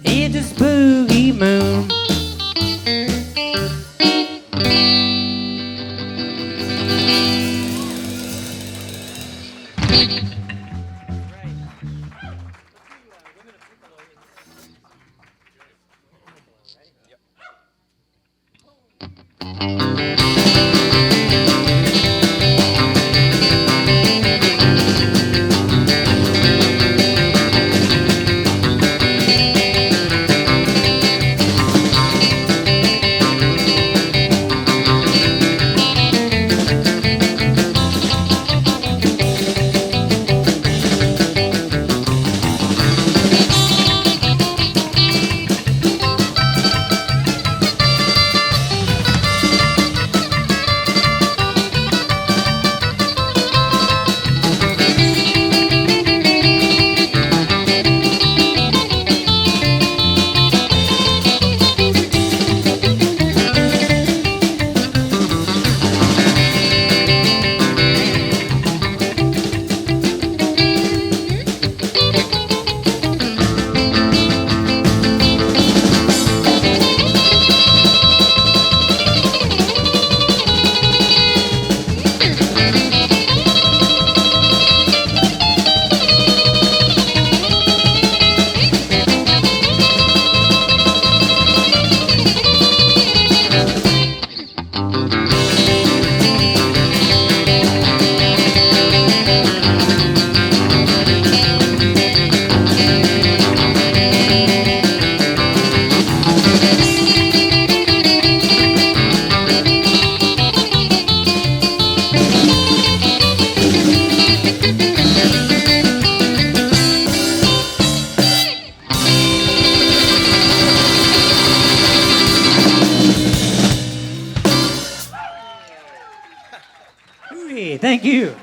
it's a spooky moon. Thank you. You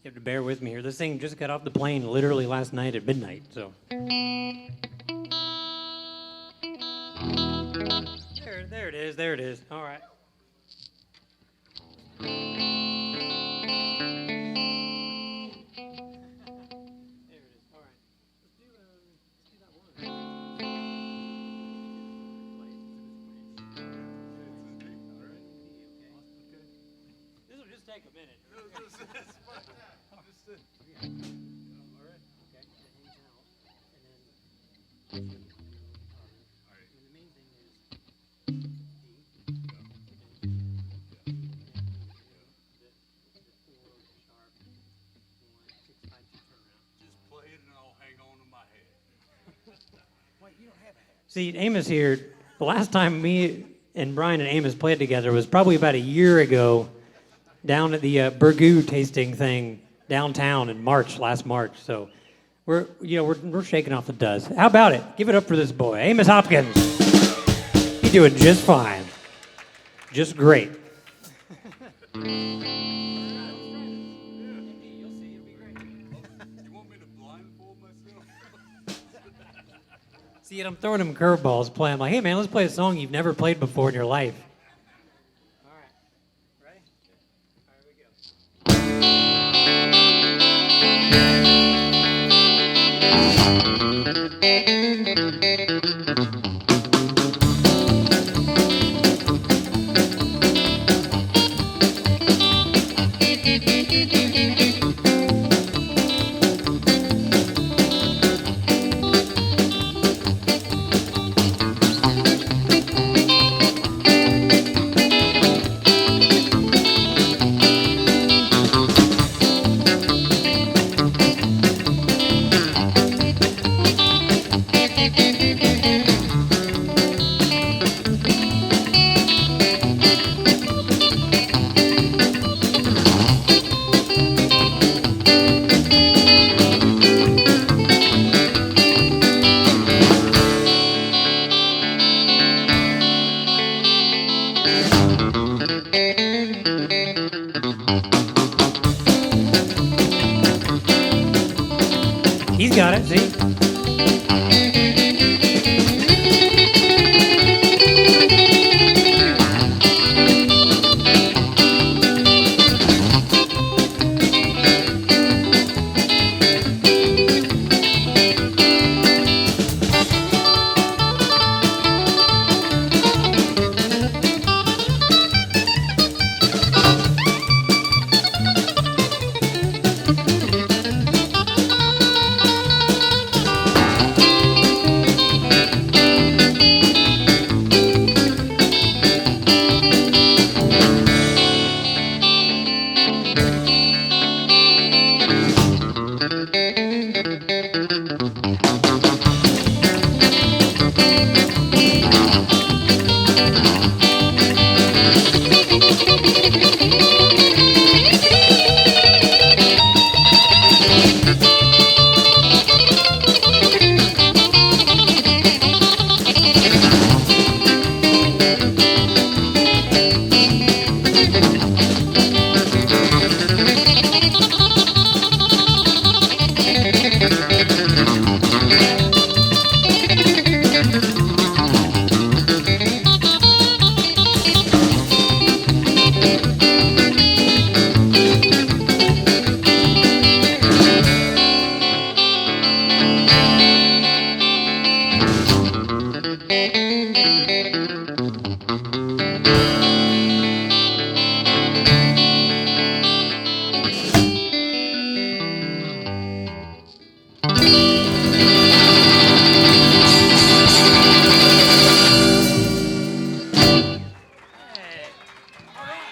have to bear with me here. This thing just got off the plane literally last night at midnight, so. There it is, there it is. All right. See, Amos here, the last time me and Brian and Amos played together was probably about a year ago down at the Burgoo tasting thing downtown in last March. So we're shaking off the dust. How about it? Give it up for this boy, Amos Hopkins. He's doing just fine. Just great. See, I'm throwing him curveballs, playing like, hey man, let's play a song you've never played before in your life. All right. Ready? All right, here we go. He's got it, see?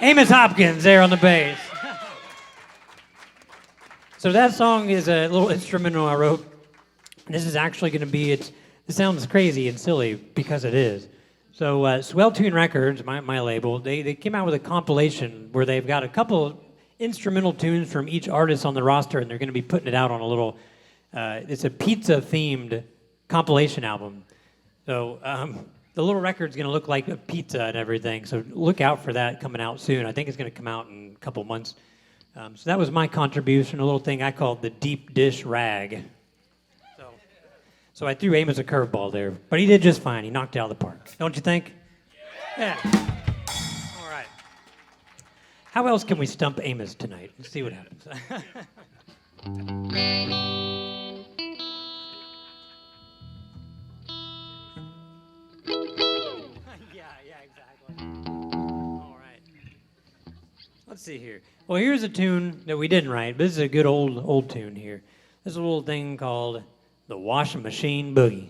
Amos Hopkins there on the bass. So that song is a little instrumental I wrote. This is actually going to be, it sounds crazy and silly because it is. So Swell Tune Records, my label, they came out with a compilation where they've got a couple instrumental tunes from each artist on the roster, and they're going to be putting it out on a little, it's a pizza-themed compilation album. So the little record's going to look like a pizza and everything, so look out for that coming out soon. I think it's going to come out in a couple months. So that was my contribution, a little thing I called the deep dish rag. So I threw Amos a curveball there, but he did just fine. He knocked it out of the park. Don't you think? Yeah. All right. How else can we stump Amos tonight? Let's see what happens. Yeah, exactly. All right. Let's see here. Well, here's a tune that we didn't write, but this is a good old tune here. This is a little thing called The Washing Machine Boogie.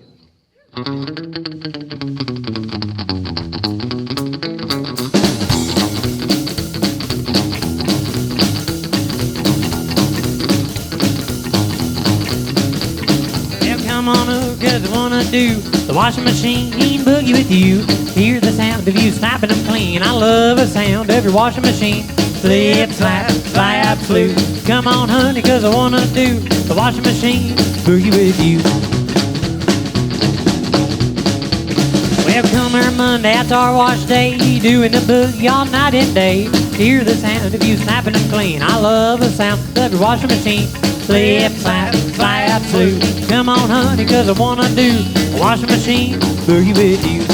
Well, come on up, 'cause I wanna do the washing machine boogie with you. Hear the sound of you snapping them clean. I love the sound of your washing machine. Slip, slap, slap, flute. Come on, honey, 'cause I wanna do the washing machine boogie with you. Well, come here Monday, that's our wash day. Doing the boogie all night and day. Hear the sound of you snapping them clean. I love the sound of your washing machine. Slip, slap, slap, flute. Come on, honey, 'cause I wanna do the washing machine boogie with you.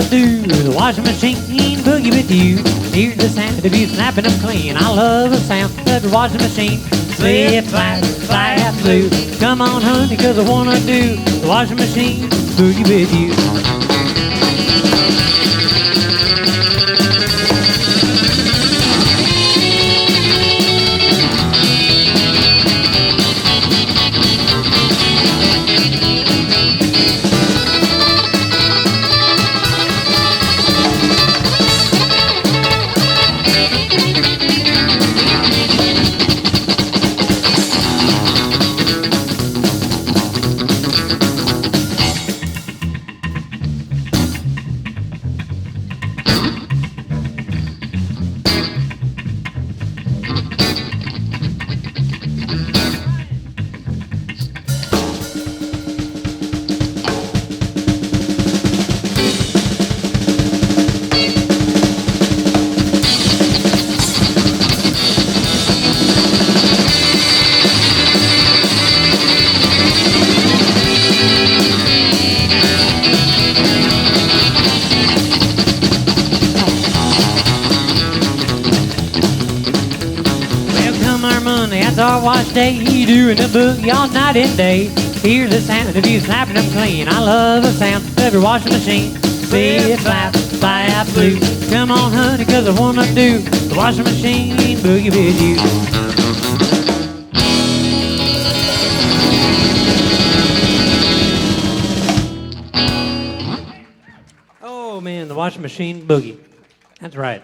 Do the washing machine boogie with you. Hear the sound of you snapping them clean. I love the sound of the washing machine. Slip, slap, slap, flute. Come on, honey, 'cause I wanna do the washing machine boogie with you. That's our wash day, doing the boogie all night and day. Hear the sound of you snapping them clean. I love the sound of your washing machine. See it flap, flap, blue. Come on, honey, 'cause I wanna do the washing machine boogie with you. Oh man, the washing machine boogie. That's right.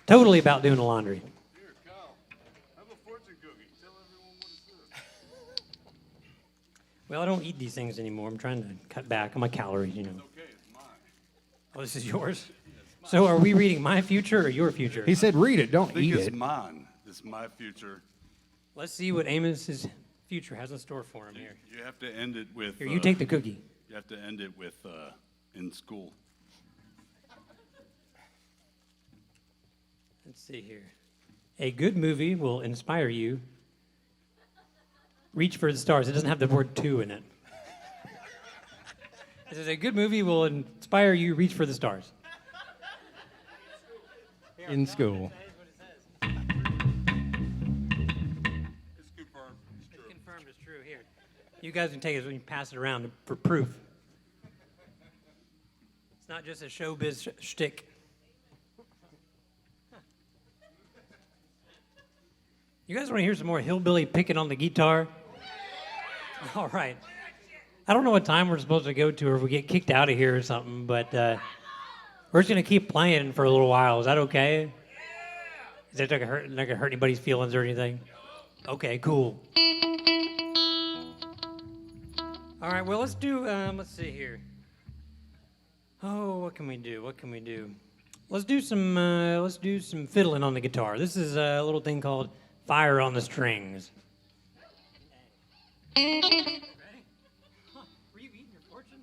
Totally about doing the laundry. Well, I don't eat these things anymore. I'm trying to cut back on my calories, you know. Okay, it's mine. Oh, this is yours? So are we reading my future or your future? He said read it, I don't think eat it's it. mine. It's my future. Let's see what Amos's future has in store for him here. You have to end it with. Here, you take the cookie. You have to end it with in school. Let's see here. A good movie will inspire you. Reach for the stars. It doesn't have the word "to" in it. It says a good movie will inspire you. Reach for the stars. In school. It's confirmed. It's true. Confirmed it's true. Here, you guys can take it when you pass it around for proof. It's not just a showbiz shtick. You guys want to hear some more hillbilly picking on the guitar? All right. I don't know what time we're supposed to go to or if we get kicked out of here or something, but we're just going to keep playing for a little while. Is that okay? Is that not going to hurt anybody's feelings or anything? Okay, cool. All right, well, let's do, let's see here. Oh, what can we do? What can we do? Let's do some fiddling on the guitar. This is a little thing called Fire on the Strings. Ready? Huh, were you eating your fortune?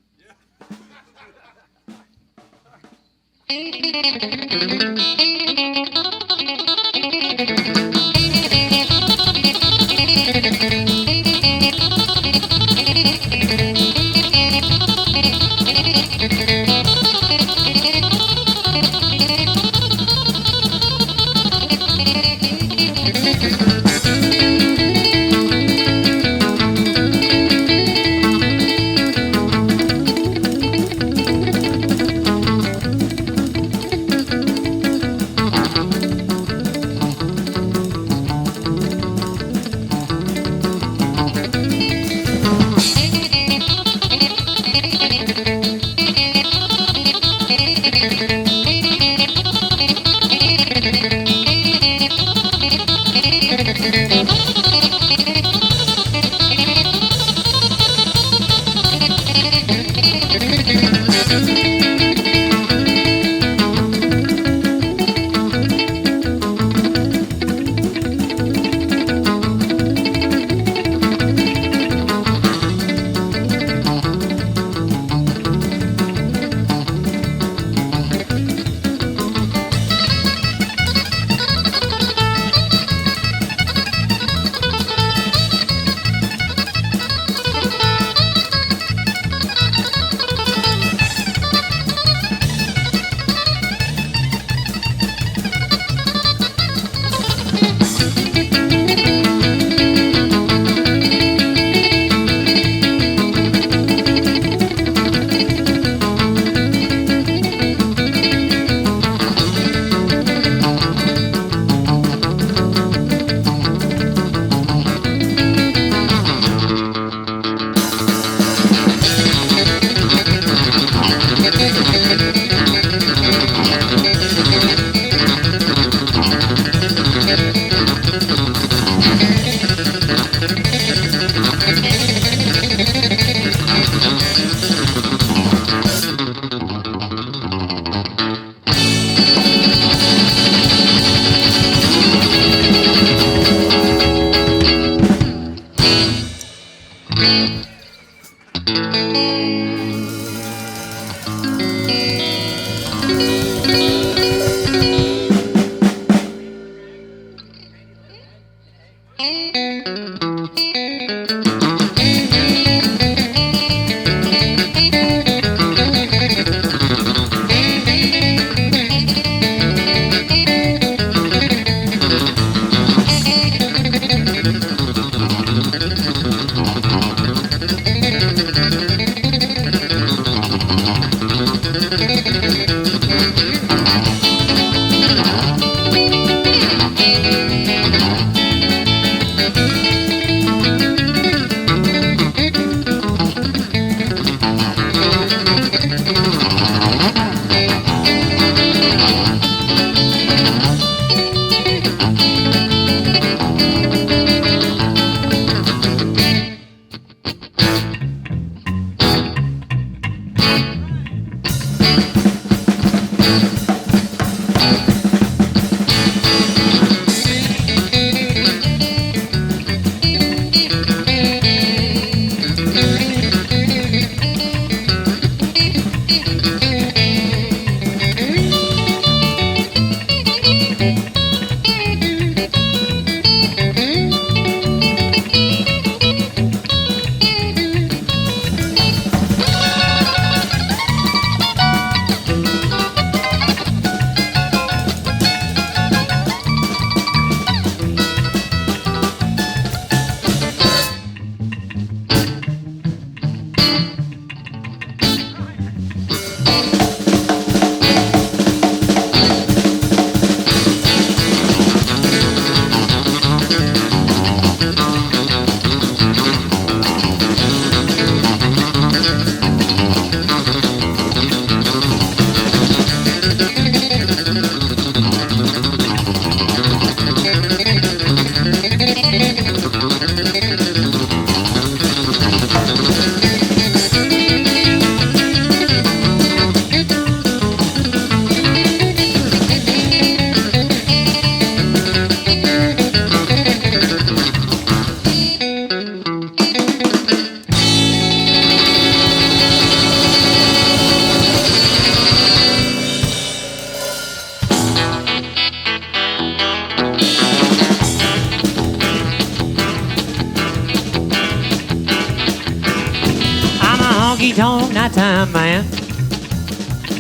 honky-tonk nighttime man.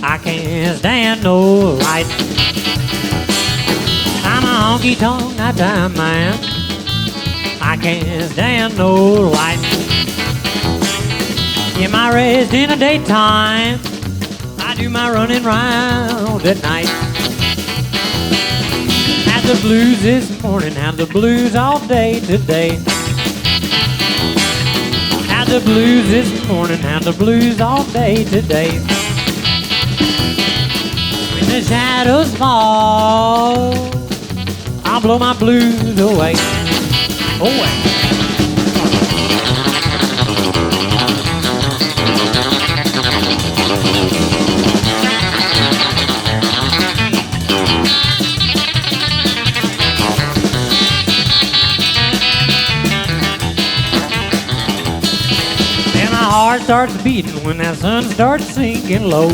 I can't stand no light. I'm a honky-tonk nighttime man. I can't stand no light. In my rest in the daytime, I do my running round at night. Had the blues this morning, had the blues all day today. Had the blues this morning, had the blues all day today. When the shadows fall, I'll blow my blues away. Away. And my heart starts beating when that sun starts sinking low.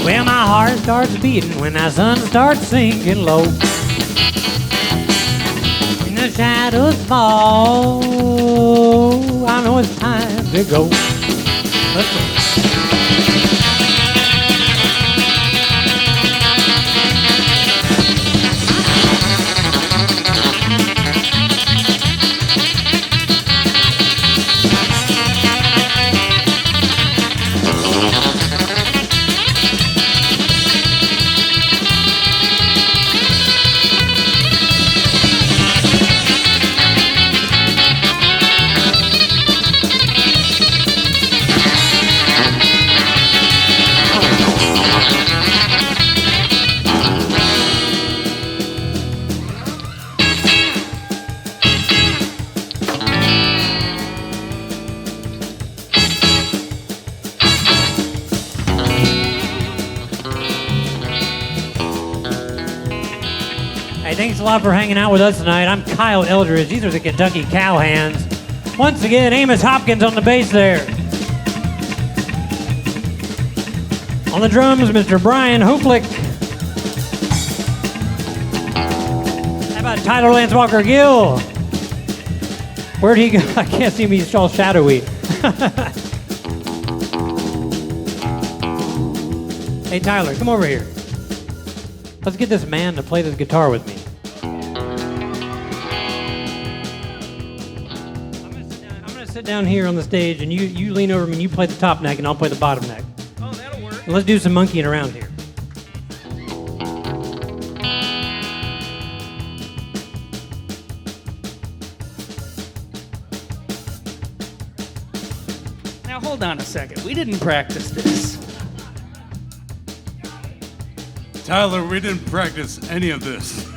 Well, my heart starts beating when that sun starts sinking low. And the shadows fall, I know it's time to go. Let's go. Hey, thanks a lot for hanging out with us tonight. I'm Kyle Eldridge. These are the Kentucky Cowhands. Once again, Amos Hopkins on the bass there. On the drums, Mr. Brian Hoplik. How about Tyler Lance Walker Gill? Where'd he go? I can't see him. He's all shadowy. Hey, Tyler, come over here. Let's get this man to play this guitar with me. I'm gonna sit down here on the stage, and you lean over me and you play the top neck, and I'll play the bottom neck. Oh, that'll work. And let's do some monkeying around here. Now hold on a second. We didn't practice this. Tyler, we didn't practice any of this.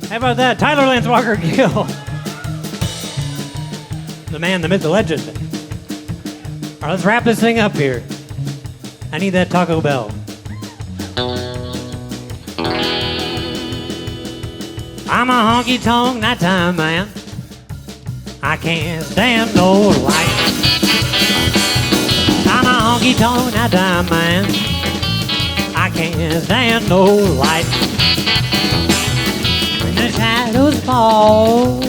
How about that? Tyler Lance Walker Gill. The man, the myth, the legend. All right, let's wrap this thing up here. I need that Taco Bell. I'm a honky-tonk nighttime man. I can't stand no light. I'm a honky-tonk nighttime man. I can't stand no light. When the shadows fall,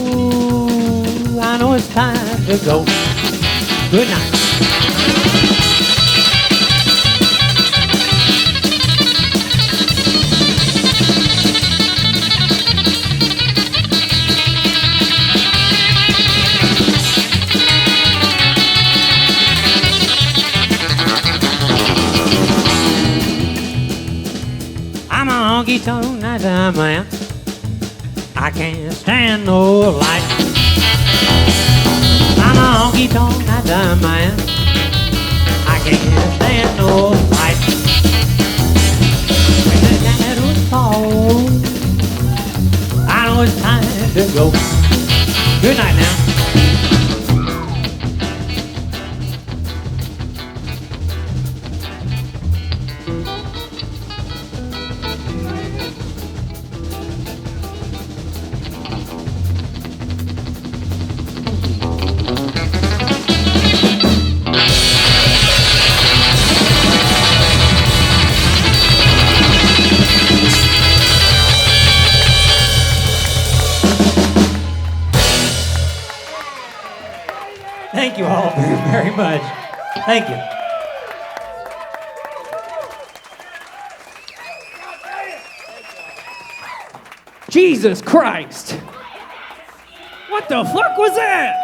I know it's time to go. Good night. I'm a honky-tonk nighttime man. I can't stand no light. I'm a honky-tonk nighttime man. I can't stand no light. When the shadows fall, I know it's time to go. Good night now. Thank you all very, very much. Thank you. Jesus Christ! What the fuck was that?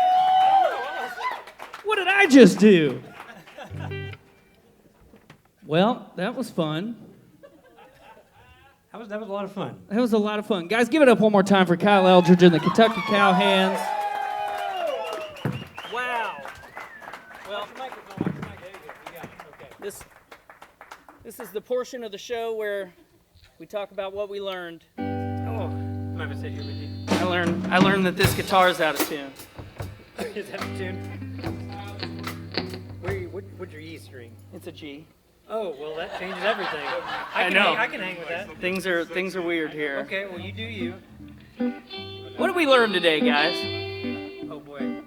What did I just do? Well, that was fun. That was a lot of fun. That was a lot of fun. Guys, give it up one more time for Kyle Eldridge and the Kentucky Cowhands. Wow. Well, this is the portion of the show where we talk about what we learned. Oh, my mistake here with you. I learned that this guitar is out of tune. Is that a tune? What's your E string? It's a G. Oh, well, that changes everything. I know. I can hang with that. Things are weird here. Okay, well, you do you. What did we learn today, guys? Oh, boy.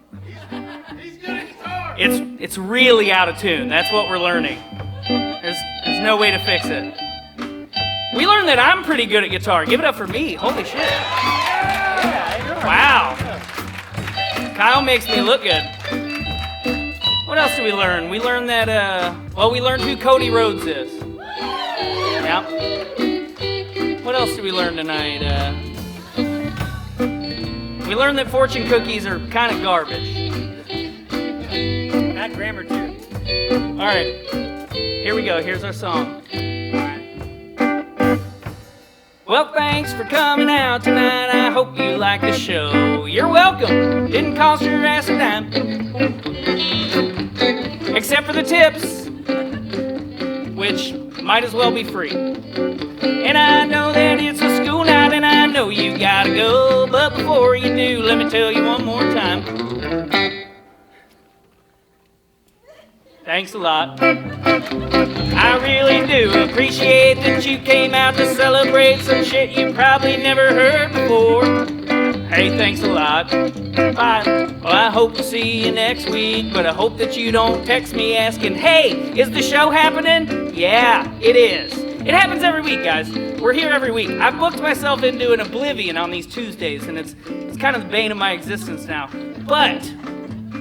It's really out of tune. That's what we're learning. There's no way to fix it. We learned that I'm pretty good at guitar. Give it up for me. Holy shit. Wow. Kyle makes me look good. What else did we learn? We learned that, we learned who Cody Rhodes is. Yep. What else did we learn tonight? We learned that fortune cookies are kind of garbage. Add grammar, too. All right. Here we go. Here's our song. Well, thanks for coming out tonight. I hope you like the show. You're welcome. Didn't cost your ass a dime. Except for the tips, which might as well be free. And I know that it's a school night and I know you gotta go. But before you do, let me tell you one more time. Thanks a lot. I really do appreciate that you came out to celebrate some shit you probably never heard before. Hey, thanks a lot. Bye. Well, I hope to see you next week, but I hope that you don't text me asking, hey, is the show happening? Yeah, it is. It happens every week, guys. We're here every week. I've booked myself into an oblivion on these Tuesdays, and it's kind of the bane of my existence now. But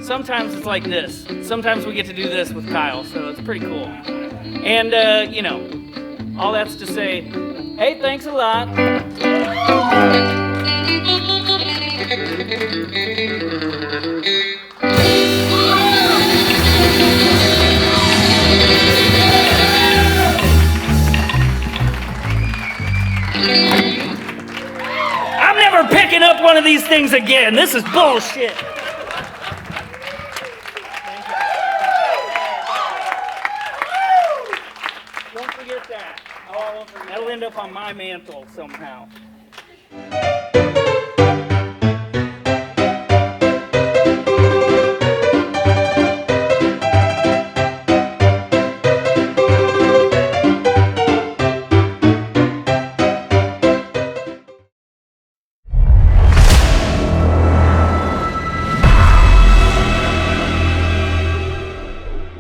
sometimes it's like this. Sometimes we get to do this with Kyle, so it's pretty cool. And, all that's to say, hey, thanks a lot. I'm never picking up one of these things again. This is bullshit. Don't forget that. That'll end up on my mantle somehow.